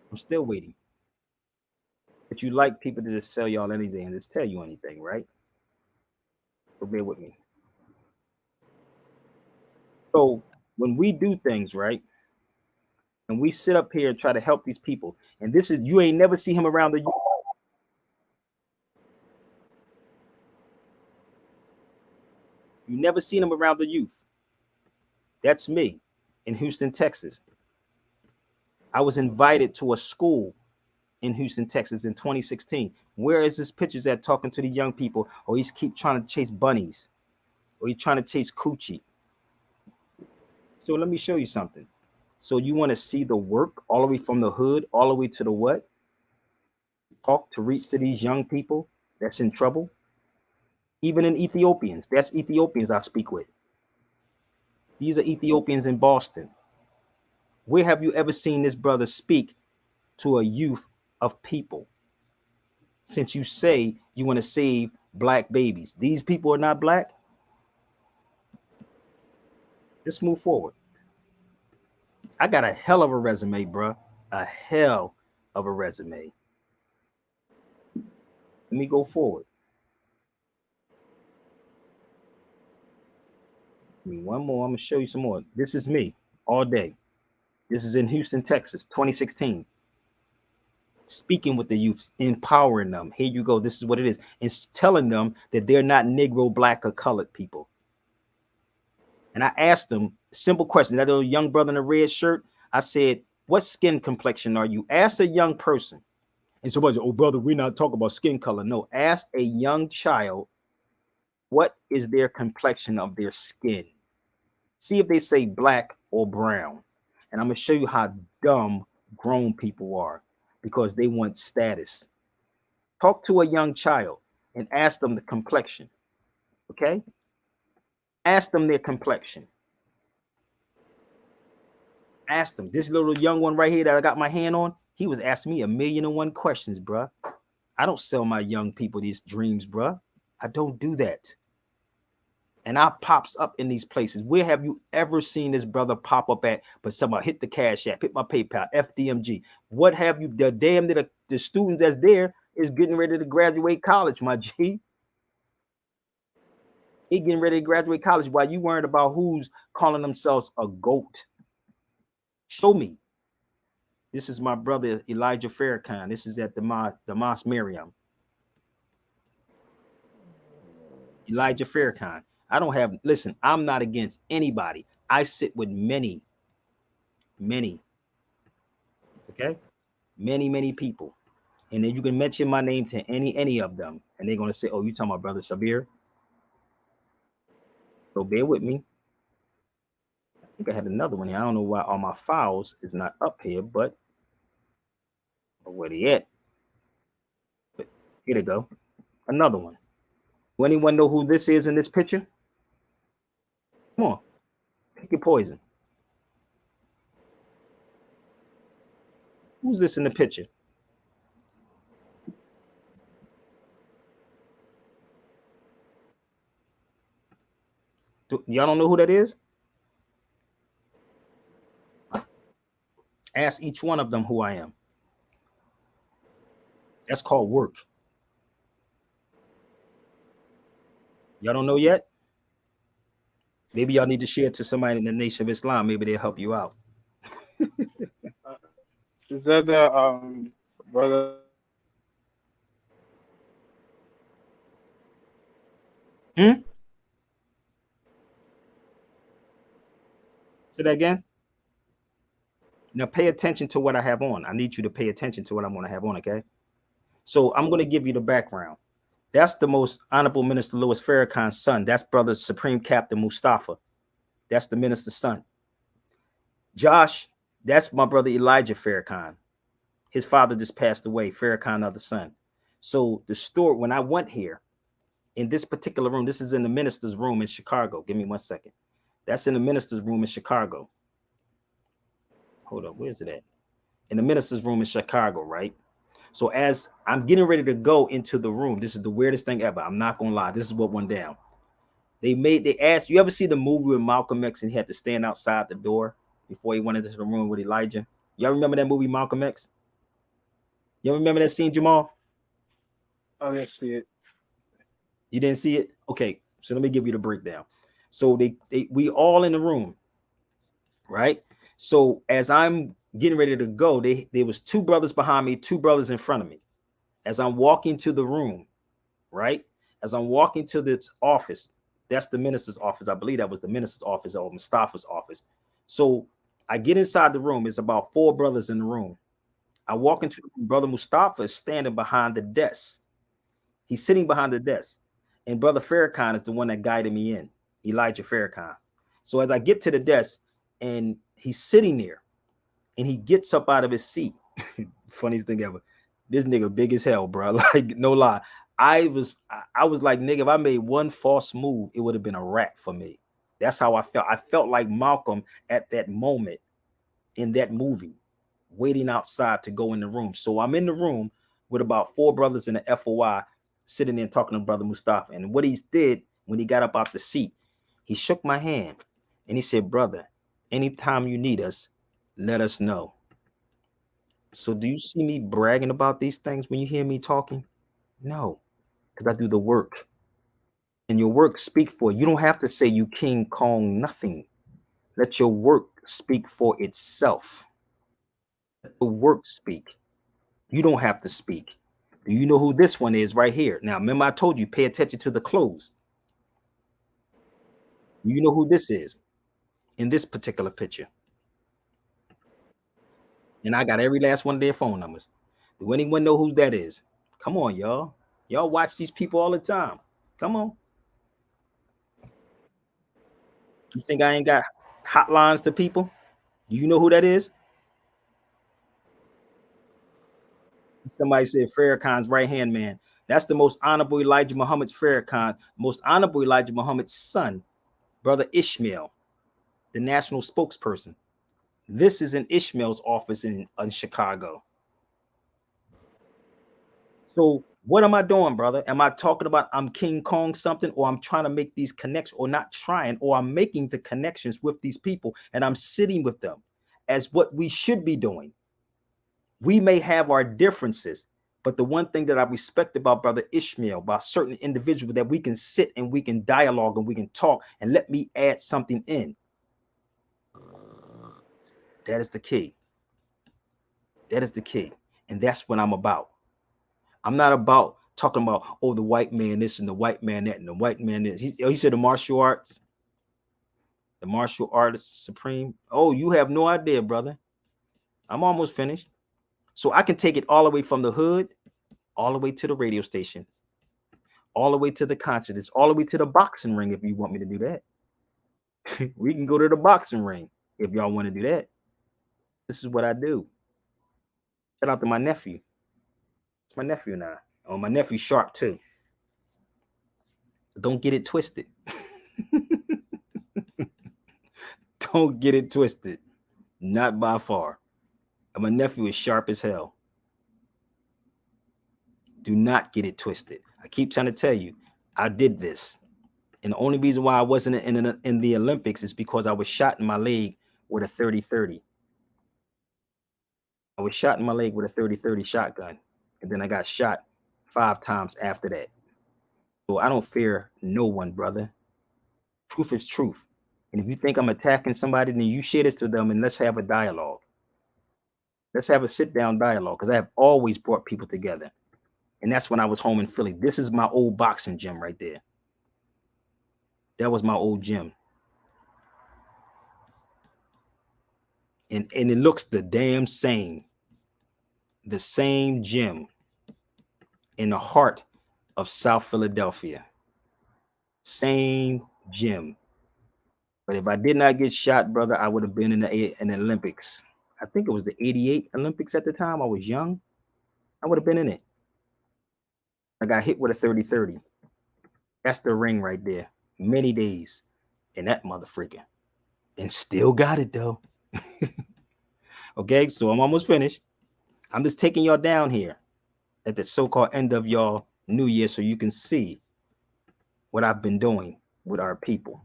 I'm still waiting. But you like people to just sell y'all anything and just tell you anything, right? So bear with me. So when we do things, right, and we sit up here and try to help these people, and this is, you ain't never see him around the youth. You never seen him around the youth. That's me in Houston, Texas. I was invited to a school in Houston, Texas in 2016. Where is his pictures at talking to the young people? Or he's keep trying to chase bunnies, or he's trying to chase coochie. So let me show you something. So you want to see the work all the way from the hood, all the way to the what? Talk to reach to these young people that's in trouble. Even in Ethiopians, that's Ethiopians I speak with. These are Ethiopians in Boston. Where have you ever seen this brother speak to a youth of people? Since you say you want to save black babies, these people are not black. Let's move forward. I got a hell of a resume, bro. A hell of a resume. Let me go forward. Give me one more. I'm gonna show you some more. This is me all day. This is in Houston, Texas, 2016. Speaking with the youth, empowering them. Here you go. This is what it is. It's telling them that they're not Negro, black, or colored people. And I asked them simple question. That little young brother in a red shirt, I said, what skin complexion are you? Ask a young person. And somebody said, oh, brother, we're not talking about skin color. No, ask a young child, what is their complexion of their skin? See if they say black or brown. And I'm going to show you how dumb grown people are, because they want status. Talk to a young child and ask them the complexion. Okay? Ask them their complexion. Ask them. This little young one right here that I got my hand on, he was asking me 1,000,001 questions, bruh. I don't sell my young people these dreams, bruh. I don't do that. And I pops up in these places. Where have you ever seen this brother pop up at? But somebody hit the Cash App, hit my PayPal, FDMG. What have you? The damn that the students that's there is getting ready to graduate college, my G. He getting ready to graduate college while you worried about who's calling themselves a goat. Show me. This is my brother Elijah Farrakhan. This is at the Mosque Miriam. Elijah Farrakhan. I don't have, listen, I'm not against anybody. I sit with many, okay? Many people. And then you can mention my name to any of them. And they're going to say, oh, you talking about Brother Sabir? So bear with me. I think I had another one here. I don't know why all my files is not up here, but where they at? But here they go. Another one. Do anyone know who this is in this picture? Come on. Pick your poison. Who's this in the picture? Y'all don't know who that is? Ask each one of them who I am. That's called work. Y'all don't know yet? Maybe y'all need to share it to somebody in the Nation of Islam. Maybe they'll help you out. Is that the brother? Say that again. Now pay attention to what I have on. I need you to pay attention to what I'm going to have on, okay? So I'm going to give you the background. That's the most honorable Minister Louis Farrakhan's son. That's Brother Supreme Captain Mustafa. That's the minister's son. Josh, that's my brother Elijah Farrakhan. His father just passed away, Farrakhan, other son. So the story, when I went here, in this particular room, this is in the minister's room in Chicago. Give me 1 second. That's in the minister's room in Chicago. Hold up, where's it at? In the minister's room in Chicago, right? So as I'm getting ready to go into the room, this is the weirdest thing ever. I'm not gonna lie, this is what went down. They asked, you ever see the movie with Malcolm X and he had to stand outside the door before he went into the room with Elijah? Y'all remember that movie, Malcolm X? Y'all remember that scene, Jamal? I didn't see it. You didn't see it? Okay, so let me give you the breakdown. So we all in the room, right? So as I'm getting ready to go, there was two brothers behind me, two brothers in front of me. As I'm walking to the room, right? As I'm walking to this office, that's the minister's office. I believe that was the minister's office or Mustafa's office. So I get inside the room. It's about 4 brothers in the room. I walk into the room. Brother Mustafa is standing behind the desk. He's sitting behind the desk. And Brother Farrakhan is the one that guided me in, Elijah Farrakhan. So as I get to the desk and he's sitting there and he gets up out of his seat. Funniest thing ever. This nigga big as hell, bro. Like, no lie. I was like, nigga, if I made one false move, it would have been a wrap for me. That's how I felt. I felt like Malcolm at that moment in that movie, waiting outside to go in the room. So I'm in the room with about 4 brothers in the FOI sitting there talking to Brother Mustafa. And what he did when he got up out the seat, he shook my hand and he said, brother, anytime you need us, let us know. So do you see me bragging about these things when you hear me talking? No, because I do the work. And your work speak for you. You don't have to say you King Kong nothing. Let your work speak for itself. Let the work speak. You don't have to speak. Do you know who this one is right here? Now, remember I told you, pay attention to the clothes. You know who this is in this particular picture. And I got every last one of their phone numbers. Do anyone know who that is? Come on, y'all. Y'all watch these people all the time. Come on. You think I ain't got hotlines to people? Do you know who that is? Somebody said Farrakhan's right hand man. That's the most honorable Elijah Muhammad's Farrakhan, most honorable Elijah Muhammad's son, brother Ishmael, the national spokesperson. This is in Ishmael's office in Chicago. So what am I doing, brother? Am I talking about I'm King Kong something, or I'm trying to make these connections, or not trying, or I'm making the connections with these people and I'm sitting with them as what we should be doing. We may have our differences, but the one thing that I respect about brother Ishmael, about certain individuals, that we can sit and we can dialogue and we can talk, and let me add something in. That is the key. That is the key. And that's what I'm about. I'm not about talking about, oh, the white man this and the white man that and the white man this. He said the martial arts supreme. Oh, you have no idea, brother. I'm almost finished. So I can take it all the way from the hood, all the way to the radio station, all the way to the consciousness, all the way to the boxing ring if you want me to do that. We can go to the boxing ring if y'all want to do that. This is what I do. Shout out to my nephew. It's my nephew now. Oh, my nephew's sharp too. Don't get it twisted. Don't get it twisted. Not by far. And my nephew is sharp as hell. Do not get it twisted. I keep trying to tell you, I did this. And the only reason why I wasn't in the Olympics is because I was shot in my leg with a 30-30. I was shot in my leg with a 30-30 shotgun. And then I got shot 5 times after that. So I don't fear no one, brother. Truth is truth. And if you think I'm attacking somebody, then you share this to them and let's have a dialogue. Let's have a sit-down dialogue, because I have always brought people together. And that's when I was home in Philly. This is my old boxing gym right there. That was my old gym. And it looks the damn same. The same gym in the heart of South Philadelphia. Same gym. But if I did not get shot, brother, I would have been in the Olympics. I think it was the 88 Olympics at the time. I was young. I would have been in it. I got hit with a 30-30. That's the ring right there. Many days in that motherfreaker. And still got it though. Okay, so I'm almost finished. I'm just taking y'all down here at the so-called end of y'all new year so you can see what I've been doing with our people.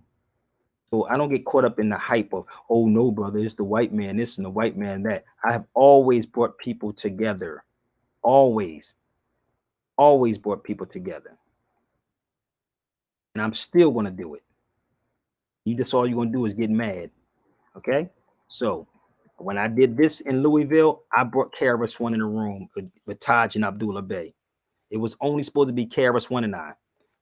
So I don't get caught up in the hype of, oh no, brother, it's the white man this and the white man that. I have always brought people together. Always brought people together. And I'm still going to do it. You just all you're going to do is get mad. Okay? So when I did this in Louisville, I brought KRS-One in the room with Taj and Abdullah Bey. It was only supposed to be KRS-One and I,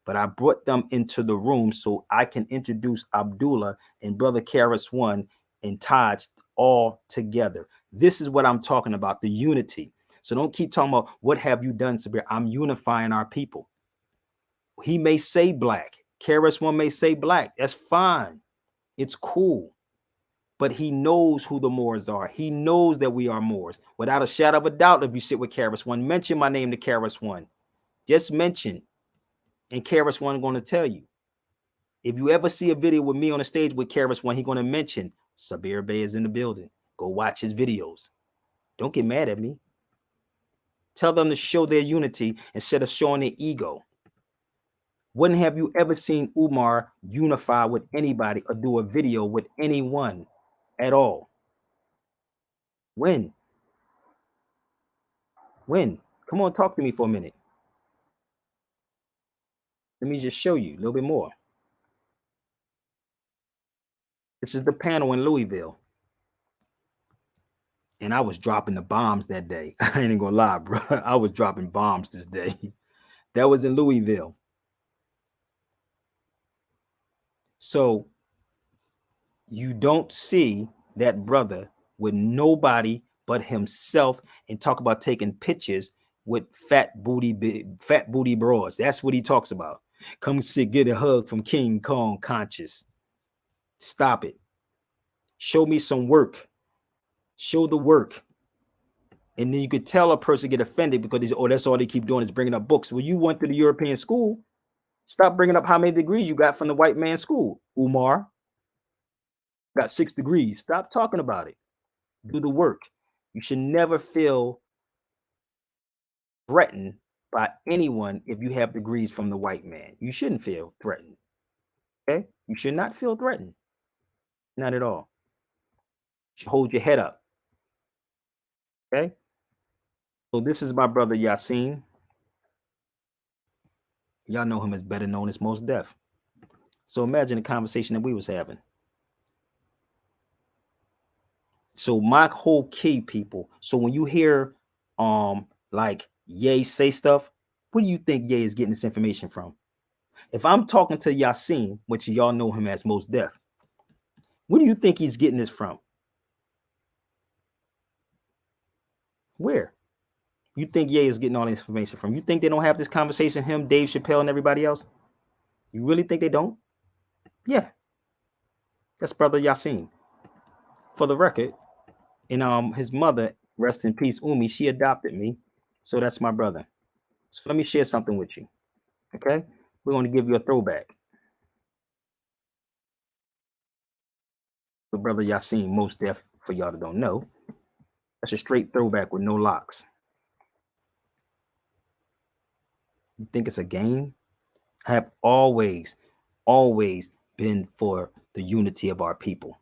but I brought them into the room so I can introduce Abdullah and brother KRS-One and Taj all together. This is what I'm talking about, the unity. So don't keep talking about what have you done, Sabir. I'm unifying our people. He may say black. KRS-One may say black. That's fine. It's cool. But he knows who the Moors are. He knows that we are Moors. Without a shadow of a doubt, if you sit with KRS-One, mention my name to KRS-One. Just mention. And KRS-One going to tell you. If you ever see a video with me on the stage with KRS-One, he's going to mention Sabir Bey is in the building. Go watch his videos. Don't get mad at me. Tell them to show their unity instead of showing their ego. When have you ever seen Umar unify with anybody or do a video with anyone at all? When? Come on, talk to me for a minute. Let me just show you a little bit more. This is the panel in Louisville. And I was dropping the bombs that day. I ain't gonna lie, bro. I was dropping bombs this day. That was in Louisville. So you don't see that brother with nobody but himself and talk about taking pictures with fat booty broads. That's what he talks about. Come sit, get a hug from King Kong conscious. Stop it. Show me some work. Show the work. And then you could tell a person get offended because that's all they keep doing is bringing up books. When you went to the European school, stop bringing up how many degrees you got from the white man's school. Umar got 6 degrees. Stop talking about it. Do the work. You should never feel threatened by anyone if you have degrees from the white man. You shouldn't feel threatened. Okay? You should not feel threatened. Not at all. You should hold your head up. Okay? So this is my brother Yasin. Y'all know him as better known as Most Def. So imagine the conversation that we was having. So my whole key, people. So when you hear like Ye say stuff, where do you think Ye is getting this information from? If I'm talking to Yasin, which y'all know him as Most Def, where do you think he's getting this from? Where? You think Ye is getting all this information from? You think they don't have this conversation, him, Dave Chappelle, and everybody else? You really think they don't? Yeah. That's brother Yasin. For the record, and his mother, rest in peace, Umi, she adopted me. So that's my brother. So let me share something with you. Okay? We're going to give you a throwback. The brother Yasin, Most Def, for y'all that don't know. That's a straight throwback with no locks. You think it's a game? I have always been for the unity of our people.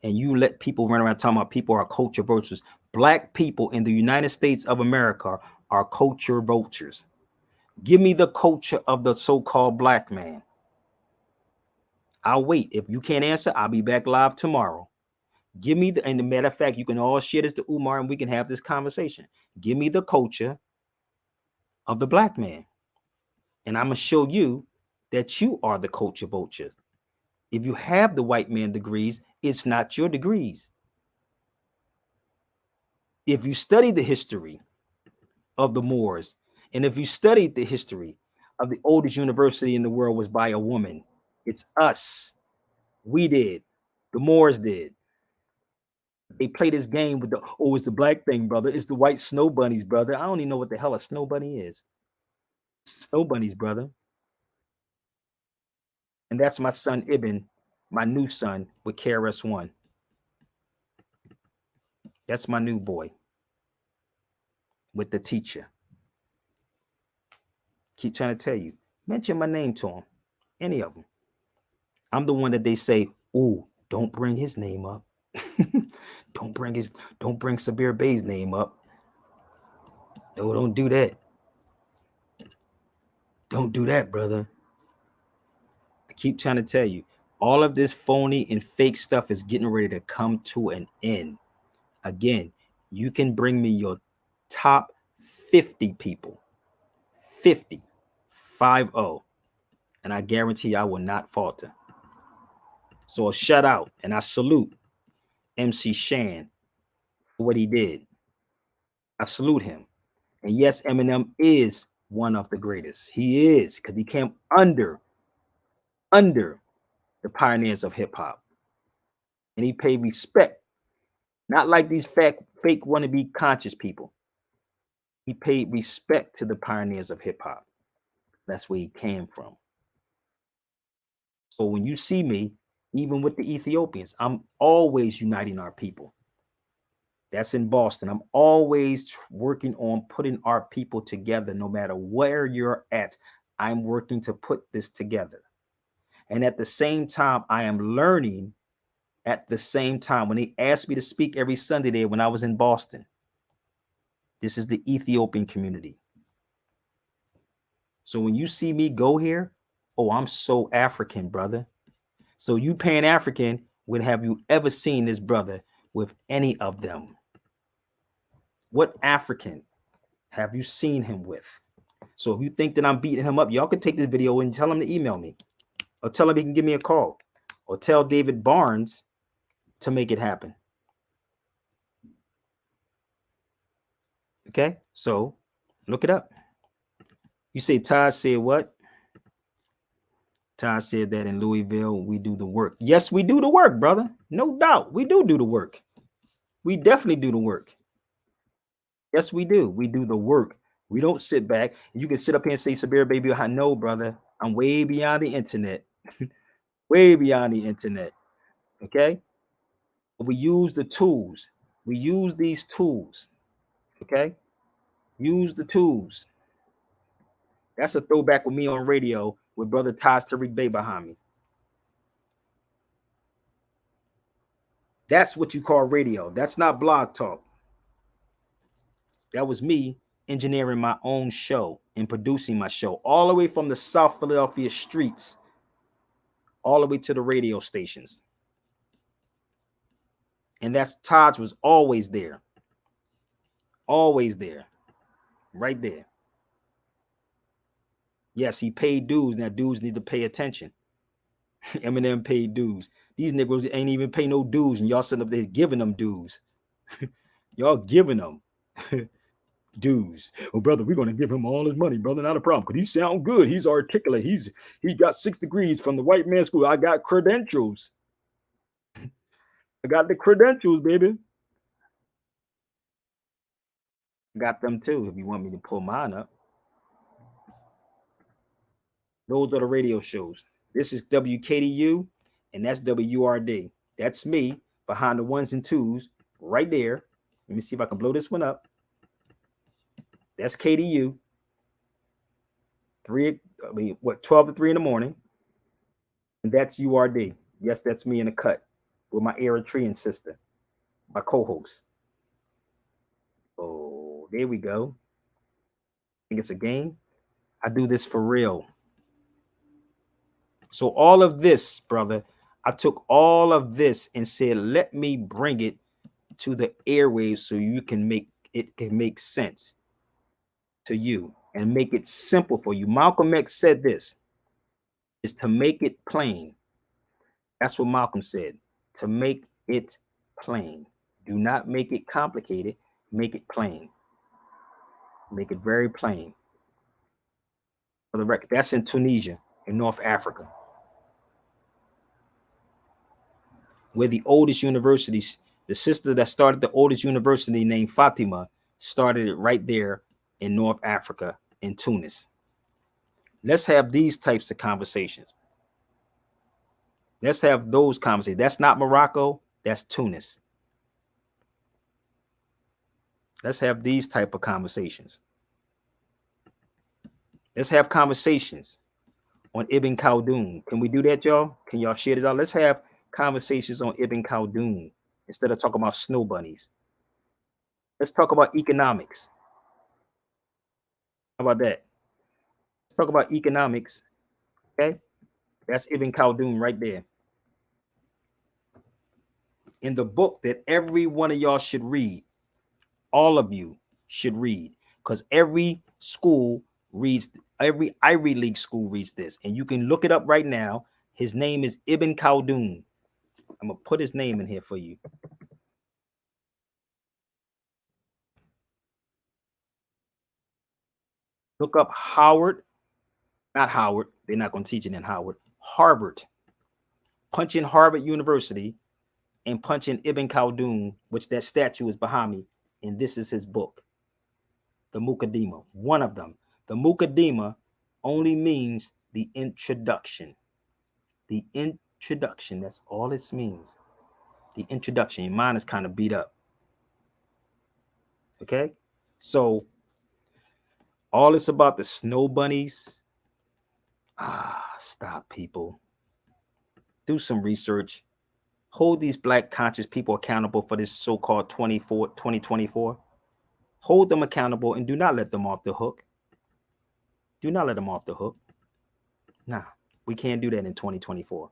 And you let people run around talking about people are culture vultures. Black people in the United States of America are culture vultures. Give me the culture of the so-called black man. I'll wait. If you can't answer, I'll be back live tomorrow. Give me and the matter of fact, you can all share this to Umar and we can have this conversation. Give me the culture of the black man. And I'm going to show you that you are the culture vulture. If you have the white man degrees, it's not your degrees. If you study the history of the Moors, and if you studied the history of the oldest university in the world was by a woman, it's us. We did. The Moors did. They play this game with it's the black thing, brother. It's the white snow bunnies, brother. I don't even know what the hell a snow bunny is. Snow bunnies, brother. And that's my son Ibn, my new son with KRS-One. That's my new boy with the teacher. Keep trying to tell you. Mention my name to him. Any of them. I'm the one that they say, "Ooh, don't bring his name up. don't bring Sabir Bey's name up. No, don't do that. Don't do that, brother." I keep trying to tell you, all of this phony and fake stuff is getting ready to come to an end. Again, you can bring me your top 50 people. 50. 50. And I guarantee I will not falter. So a shout out and I salute MC Shan for what he did. I salute him. And yes, Eminem is one of the greatest. He is, because he came under the pioneers of hip hop. And he paid respect. Not like these fake wannabe conscious people. He paid respect to the pioneers of hip hop. That's where he came from. So when you see me, even with the Ethiopians, I'm always uniting our people. That's in Boston. I'm always working on putting our people together, no matter where you're at. I'm working to put this together. And at the same time, I am learning at the same time. When they asked me to speak every Sunday there when I was in Boston, this is the Ethiopian community. So when you see me go here, I'm so African, brother. So you Pan-African, when have you ever seen this brother with any of them? What African have you seen him with? So if you think that I'm beating him up, y'all can take this video and tell him to email me, or tell him he can give me a call, or tell David Barnes to make it happen. Okay, so look it up. You say Todd said what? Todd said that in Louisville, we do the work. Yes, we do the work, brother. No doubt. We do the work. We definitely do the work. Yes, we do. We do the work. We don't sit back. You can sit up here and say, Sabir, baby, I know, brother. I'm way beyond the internet. Way beyond the internet. Okay? We use the tools. We use these tools. Okay? Use the tools. That's a throwback with me on radio with brother Taj Tariq Bey behind me. That's what you call radio. That's not blog talk. That was me engineering my own show and producing my show all the way from the South Philadelphia streets all the way to the radio stations. And that's Taj was always there. Always there. Right there. Yes, he paid dues. Now dudes need to pay attention. Eminem paid dues. These niggas ain't even pay no dues, and y'all sitting up there giving them dues. Y'all giving them dues. Oh, brother, we're gonna give him all his money, brother. Not a problem, because he sound good. He's articulate. He got 6 degrees from the white man's school. I got credentials. I got the credentials, baby. Got them too. If you want me to pull mine up. Those are the radio shows. This is WKDU, and that's WRD. That's me behind the ones and twos right there. Let me see if I can blow this one up. That's KDU. 12 to 3 in the morning. And that's URD. Yes, that's me in the cut with my Eritrean sister, my co-host. Oh, there we go. I think it's a game. I do this for real. So all of this, brother, I took all of this and said, let me bring it to the airwaves so you can make sense to you and make it simple for you. Malcolm X said this is to make it plain. That's what Malcolm said, to make it plain. Do not make it complicated. Make it plain. Make it very plain. For the record, that's in Tunisia, in North Africa, where the oldest universities, the sister that started the oldest university named Fatima started it right there in North Africa, in Tunis. Let's have these types of conversations. Let's have those conversations. That's not Morocco, that's Tunis. Let's have these type of conversations. Let's have conversations on Ibn Khaldun. Can we do that, y'all? Can y'all share this out? Let's have conversations on Ibn Khaldun instead of talking about snow bunnies. Let's talk about economics. How about that? Let's talk about economics. Okay? That's Ibn Khaldun right there. In the book that every one of y'all should read, all of you should read, because every school reads, every Ivy League school reads this, and you can look it up right now. His name is Ibn Khaldun. I'm gonna put his name in here for you. Look up Howard, not Howard. They're not gonna teach it in Howard. Harvard. Punch in Harvard University and punch in Ibn Khaldun, which that statue is behind me, and this is his book, the Muqaddimah. One of them. The Muqaddimah only means the introduction. The introduction. That's all it means. The introduction. Your mind is kind of beat up. Okay? So all it's about the snow bunnies. Stop, people. Do some research. Hold these black conscious people accountable for this so-called 2024. Hold them accountable and do not let them off the hook. Do not let them off the hook. Nah, we can't do that in 2024.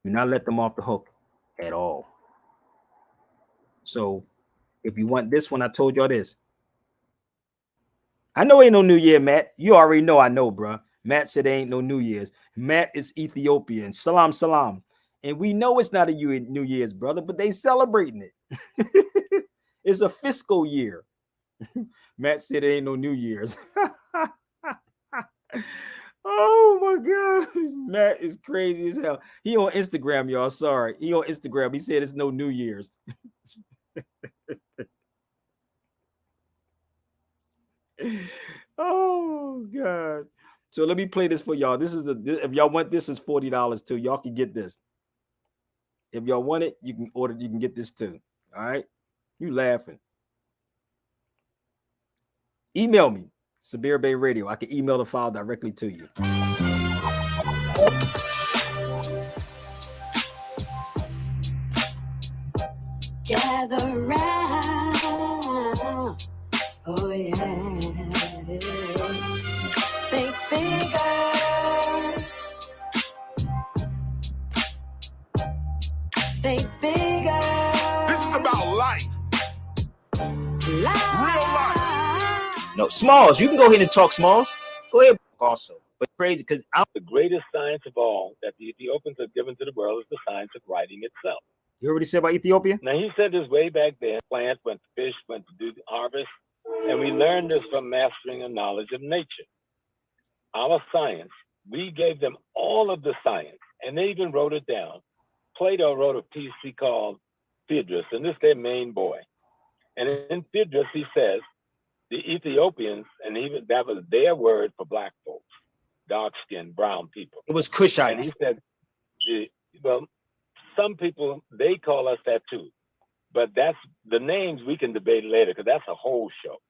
Do not let them off the hook at all. So if you want this one, I told y'all this. I know ain't no New Year, Matt. You already know I know, bro. Matt said there ain't no New Year's. Matt is Ethiopian. Salam, salam. And we know it's not a New Year's, brother, but they celebrating it. It's a fiscal year. Matt said there ain't no New Year's. Oh my God. Matt is crazy as hell. He on Instagram, y'all. Sorry. He on Instagram. He said it's no New Year's. Oh God. So let me play this for y'all. If y'all want this is $40 too. Y'all can get this. If y'all want it, you can get this too. All right. You laughing. Email me, Sabir Bay Radio. I can email the file directly to you. Gather round, oh yeah. Think bigger, think bigger. This is about life. Real life. No, Smalls, you can go ahead and talk, Smalls. Go ahead also. But crazy because I'm the greatest science of all that the Ethiopians have given to the world is the science of writing itself. You already said about Ethiopia? Now, he said this way back then. Plants went to fish, went to do the harvest, and we learned this from mastering a knowledge of nature. Our science, we gave them all of the science, and they even wrote it down. Plato wrote a piece he called Phaedrus, and this is their main boy. And in Phaedrus, he says, the Ethiopians, and even that was their word for black folks, dark-skinned, brown people. It was Cushites. And he said, well, some people, they call us that too. But that's the names we can debate later because that's a whole show.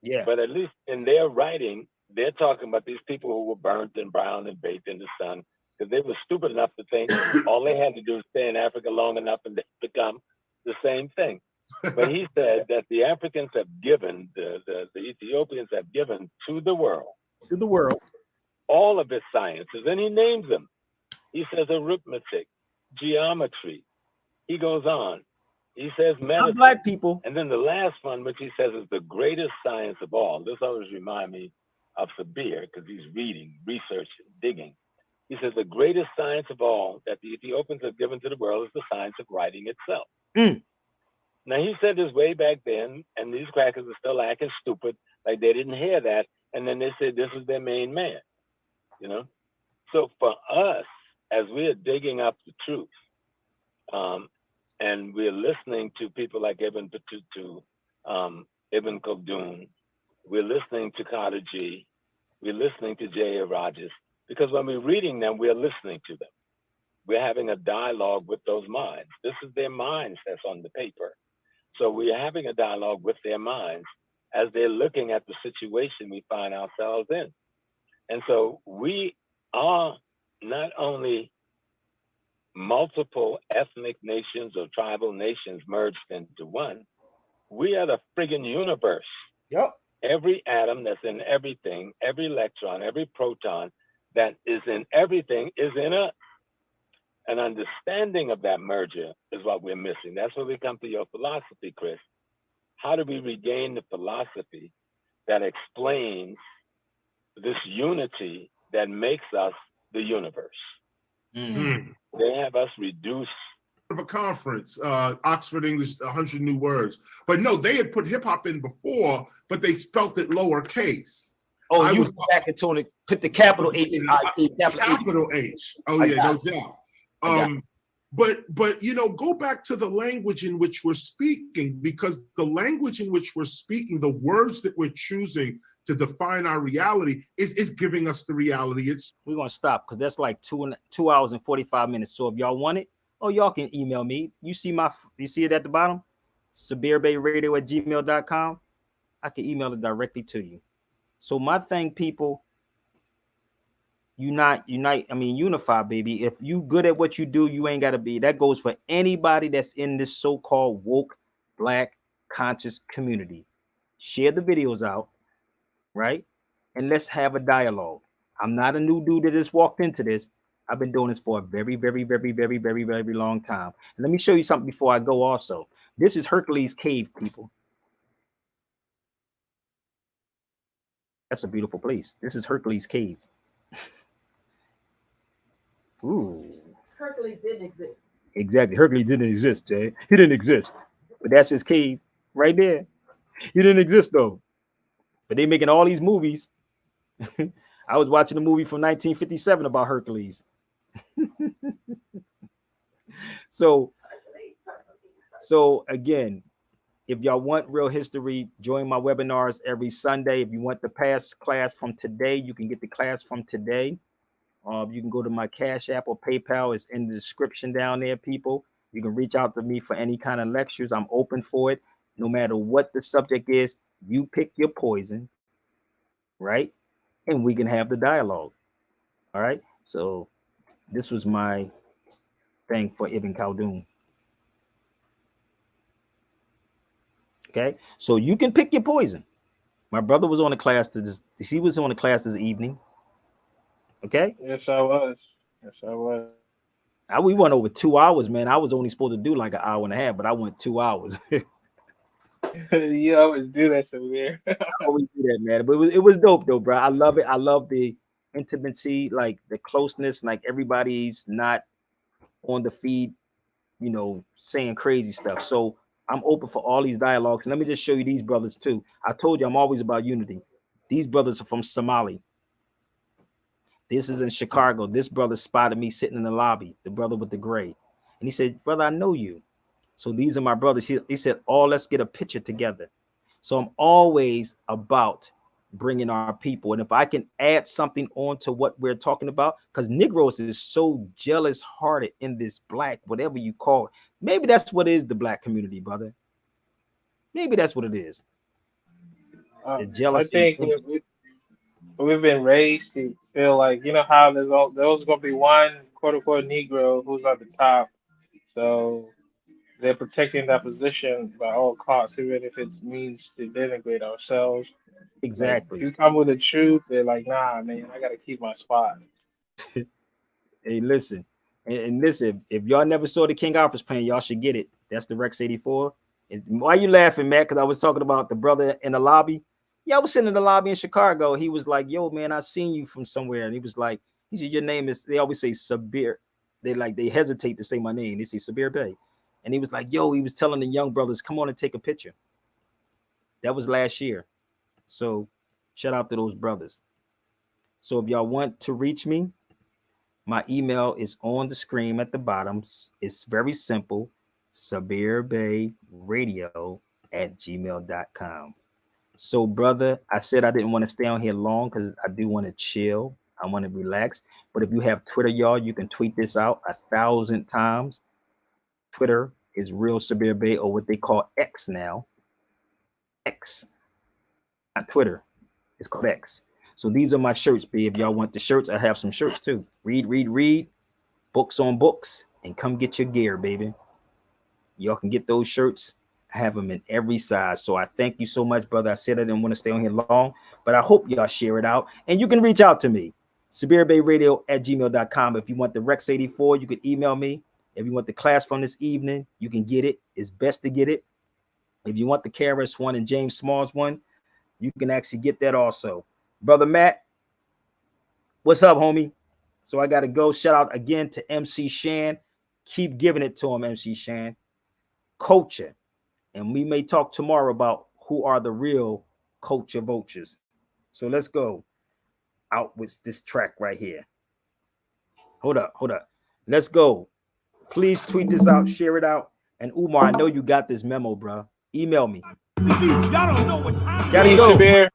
Yeah. But at least in their writing, they're talking about these people who were burnt and brown and baked in the sun because they were stupid enough to think all they had to do is stay in Africa long enough and they become the same thing. But he said that the Africans have given, the Ethiopians have given to the world all of its sciences, and he names them. He says arithmetic, geometry. He goes on. He says medicine. Black people. And then the last one, which he says is the greatest science of all. This always reminds me of Sabir because he's reading, researching, digging. He says the greatest science of all that the Ethiopians have given to the world is the science of writing itself. Now, he said this way back then, and these crackers are still acting stupid, like they didn't hear that. And then they said this is their main man, you know? So for us, as we are digging up the truth, and we're listening to people like Ibn Battuta, Ibn Khaldun, we're listening to Carter G, we're listening to J.A. Rogers, because when we're reading them, we're listening to them. We're having a dialogue with those minds. This is their minds that's on the paper. So we're having a dialogue with their minds as they're looking at the situation we find ourselves in. And so we are not only multiple ethnic nations or tribal nations merged into one, we are the friggin' universe. Yep. Every atom that's in everything, every electron, every proton that is in everything is in us. An understanding of that merger is what we're missing. That's where we come to your philosophy, Chris. How do we regain the philosophy that explains this unity that makes us the universe? They have us reduce of a conference, Oxford English, 100 New Words. But no, they had put hip hop in before, but they spelt it lowercase. Oh, you was back and told it, put the capital H. Capital H. Oh yeah, no doubt. But you know, go back to the language in which we're speaking, because the language in which we're speaking, the words that we're choosing to define our reality is giving us the reality. We're gonna stop because that's like 2 hours and 45 minutes. So if y'all want it, y'all can email me. You see it at the bottom? SabirBayRadio@gmail.com. I can email it directly to you. So my thing, people, unify, baby. If you good at what you do, you ain't gotta be. That goes for anybody that's in this so-called woke black conscious community. Share the videos out, right? And let's have a dialogue. I'm not a new dude that just walked into this. I've been doing this for a very, very, very, very, very, very long time. And let me show you something before I go also. This is Hercules Cave, people. That's a beautiful place. This is Hercules Cave. Ooh. Hercules didn't exist. Exactly. Hercules didn't exist, Jay. He didn't exist. But that's his cave right there. He didn't exist, though. But they making all these movies. I was watching a movie from 1957 about Hercules. So again, if y'all want real history, join my webinars every Sunday. If you want the past class from today, you can get the class from today. You can go to my Cash App or PayPal. It's in the description down there, people. You can reach out to me for any kind of lectures. I'm open for it. No matter what the subject is, you pick your poison, right? And we can have the dialogue. All right. So this was my thing for Ibn Khaldun. Okay. So you can pick your poison. My brother was on the class he was on the class this evening. Okay. Yes, I was. Yes, I was. We went over 2 hours, man. I was only supposed to do like an hour and a half, but I went 2 hours. You always do that, Samir. I always do that, man. But it was dope though, bro. I love it. I love the intimacy, like the closeness, like everybody's not on the feed, saying crazy stuff. So I'm open for all these dialogues. And let me just show you these brothers too. I told you I'm always about unity. These brothers are from Somali. This is in Chicago. This brother spotted me sitting in the lobby, the brother with the gray. And he said, brother, I know you. So these are my brothers. He said, oh, let's get a picture together. So I'm always about bringing our people. And if I can add something on to what we're talking about, because Negroes is so jealous hearted in this black, whatever you call it. Maybe that's what is the black community, brother. Maybe that's what it is. The jealousy. I think we've been raised to feel like, how there's going to be one quote unquote Negro who's at the top. So they're protecting that position by all costs, even if it means to denigrate ourselves. Exactly. Like, if you come with the truth, they're like, nah, man, I got to keep my spot. Hey, listen. And listen, if y'all never saw the King Alfred's plan, y'all should get it. That's the Rex 84. Why you laughing, Matt? Because I was talking about the brother in the lobby. Yeah, I was sitting in the lobby in Chicago. He was like, yo, man, I seen you from somewhere. And he said, your name is, they always say Sabir. They hesitate to say my name. They say Sabir Bey. And he was like, yo, he was telling the young brothers, come on and take a picture. That was last year. So shout out to those brothers. So if y'all want to reach me, my email is on the screen at the bottom. It's very simple. SabirBayRadio@gmail.com. So, brother, I said I didn't want to stay on here long because I do want to chill. I want to relax. But if you have Twitter, y'all, you can tweet this out 1,000 times. Twitter is Real Sabir Bey, or what they call X now. X. Not Twitter. It's called X. So these are my shirts, B. If y'all want the shirts, I have some shirts too. Read. Books on books. And come get your gear, baby. Y'all can get those shirts. I have them in every size. So I thank you so much, brother. I said I didn't want to stay on here long, but I hope y'all share it out. And you can reach out to me. SabirBayRadio@gmail.com. If you want the Rex 84, you can email me. If you want the class from this evening, you can get it. It's best to get it. If you want the KRS one and James Smalls one, you can actually get that also. Brother Matt, what's up, homie? So I got to go. Shout out again to MC Shan. Keep giving it to him, MC Shan. Culture. And we may talk tomorrow about who are the real culture vultures. So let's go out with this track right here. Hold up. Let's go. Please tweet this out, share it out. And Umar, I know you got this memo, bro. Email me. Y'all don't know what time Gotta go. Please.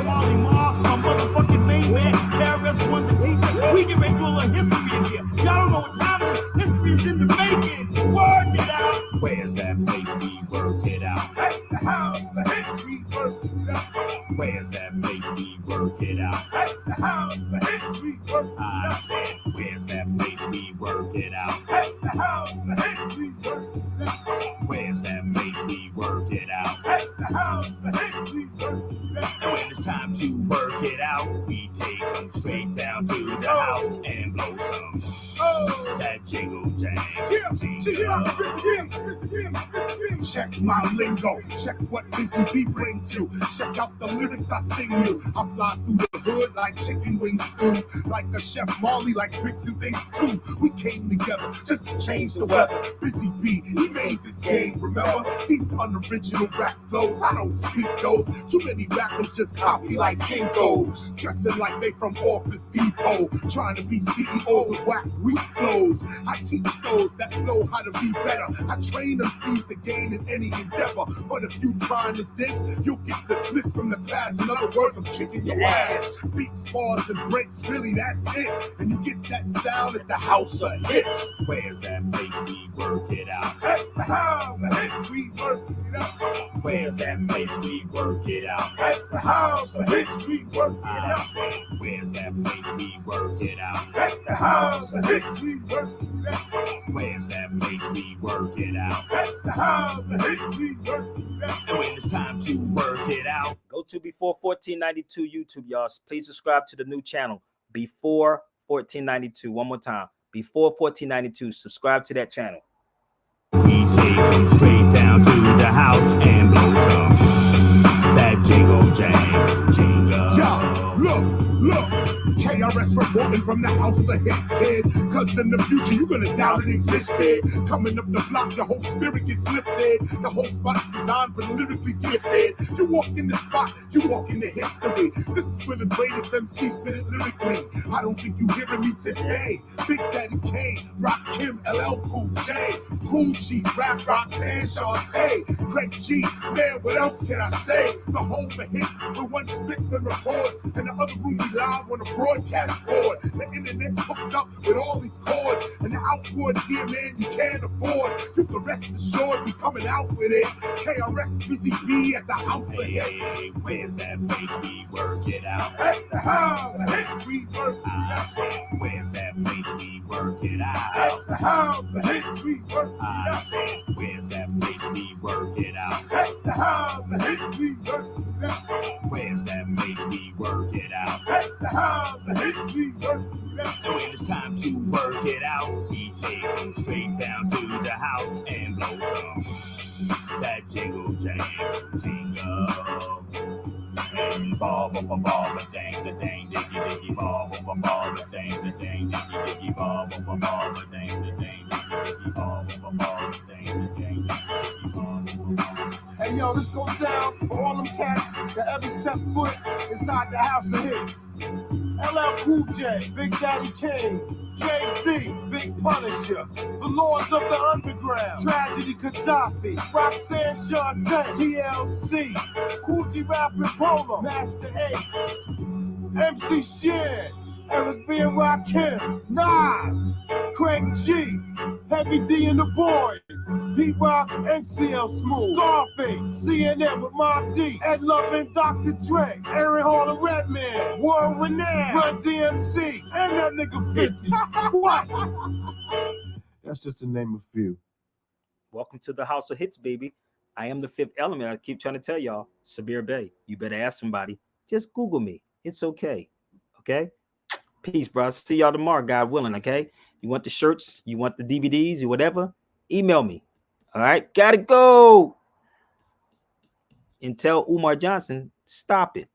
My motherfucking main man, KRS-One the teacher. We get ready to do a little history in here. Y'all don't know what time it is. History is in the making. Work it out. Where's that place we work it out? At the house of history, work it out. Where's that place we work it out? At the house of history, work it out. I said, where's that place we work it out? At the house of history, work it out. Where's that place we work it out? At the house of history, work it out. And when it's time to work it out, we take them straight down to the house and blow some that jingle jang. Check my lingo, check what Busy B brings you. Check out the lyrics I sing you. I fly through the hood like chicken wings too. Like a Chef Marley, like fixing things too. We came together just to change the weather. Busy B, he made this game, remember? These unoriginal rap flows, I don't speak those. Too many rappers just copy like Kinkos. Dressing like they from Office Depot. Trying to be CEOs of whack weak flows. I teach those that know how to be better. I train MCs to gain in any endeavor. But if you trying to diss, you'll get dismissed from the class. In other words, I'm kicking your ass. Beats, bars, and breaks, really that's it. And you get that sound at the house of hits. Where's that place we work it out? At the house of hits, we work it out. Where's that place we work it out? At the house of hits, we work it I out. said, where's that place we work it out? At the house of hits, we work it out. Where's that place we work it out? At the house of hits, we work it out. And when it's time to work it out, Go to Before 1492 YouTube, y'all. Please subscribe to the new channel, Before 1492. One more time, Before 1492. Subscribe to that channel. we take them straight down to the house and blow some. That jingle jang, jingle. Yo, look. KRS reporting from the house of hits, kid. Cause in the future, you're gonna doubt it existed. Coming up the block, the whole spirit gets lifted. The whole spot is designed for the lyrically gifted. You walk in the spot, you walk into history. This is where the greatest MC spit it lyrically. I don't think you hearing me today. Big Daddy Kane, Rock Kim, LL Cool J, Cool G, Rap Roxanne, Shantae, Craig G. Man, what else can I say? The home of hits, where one spits and records, and the other room we live on a broadcast board. The internet's hooked up with all these cords, and the outboard here, man, you can't afford. You can rest assured we coming out with it. KRS Busy B at the house of hits. Hey, where's that place we work it out? At the house of hits, we work it I out. said, where's that place we work it out? At the house of hits, we work it I out. said, where's that place we work it out? At the house of hits, we work it out. Where's that place we work it out? At the house of hits, we work it out. And when it's time to work it out, we take them straight down to the house and blow some. That jingle jang, jingle. And ball, ball, ball, ball, dang, diggy, diggy, ball, ball, ball, dang, diggy, diggy, ball, ball, ball, dang, diggy, diggy, ball, ball, dang, diggy, diggy, ball. Hey yo, this goes down for all them cats that ever step foot inside the house of hits. LL Cool J, Big Daddy Kane, Jay-Z, Big Punisher, the Lords of the Underground, Tragedy Gaddafi, Roxanne Shantae, TLC, Cool G Rapping Polo, Master Ace, MC Shan, Eric B. and Rakim, Nas, Craig G, Heavy D and the Boys, P-Rock, NCL Smooth, Scarface, CNN with Mob D, Ed Love and Dr. Dre, Aaron Hall and Redman, World Renown, Run DMC, and that nigga 50. What? That's just to name a few. Welcome to the house of hits, baby. I am the fifth element. I keep trying to tell y'all, Sabir Bey. You better ask somebody. Just Google me. It's okay. Okay? Peace, bro. See y'all tomorrow, God willing, okay? You want the shirts, you want the DVDs, or whatever, email me. All right? Gotta go. And tell Umar Johnson, stop it.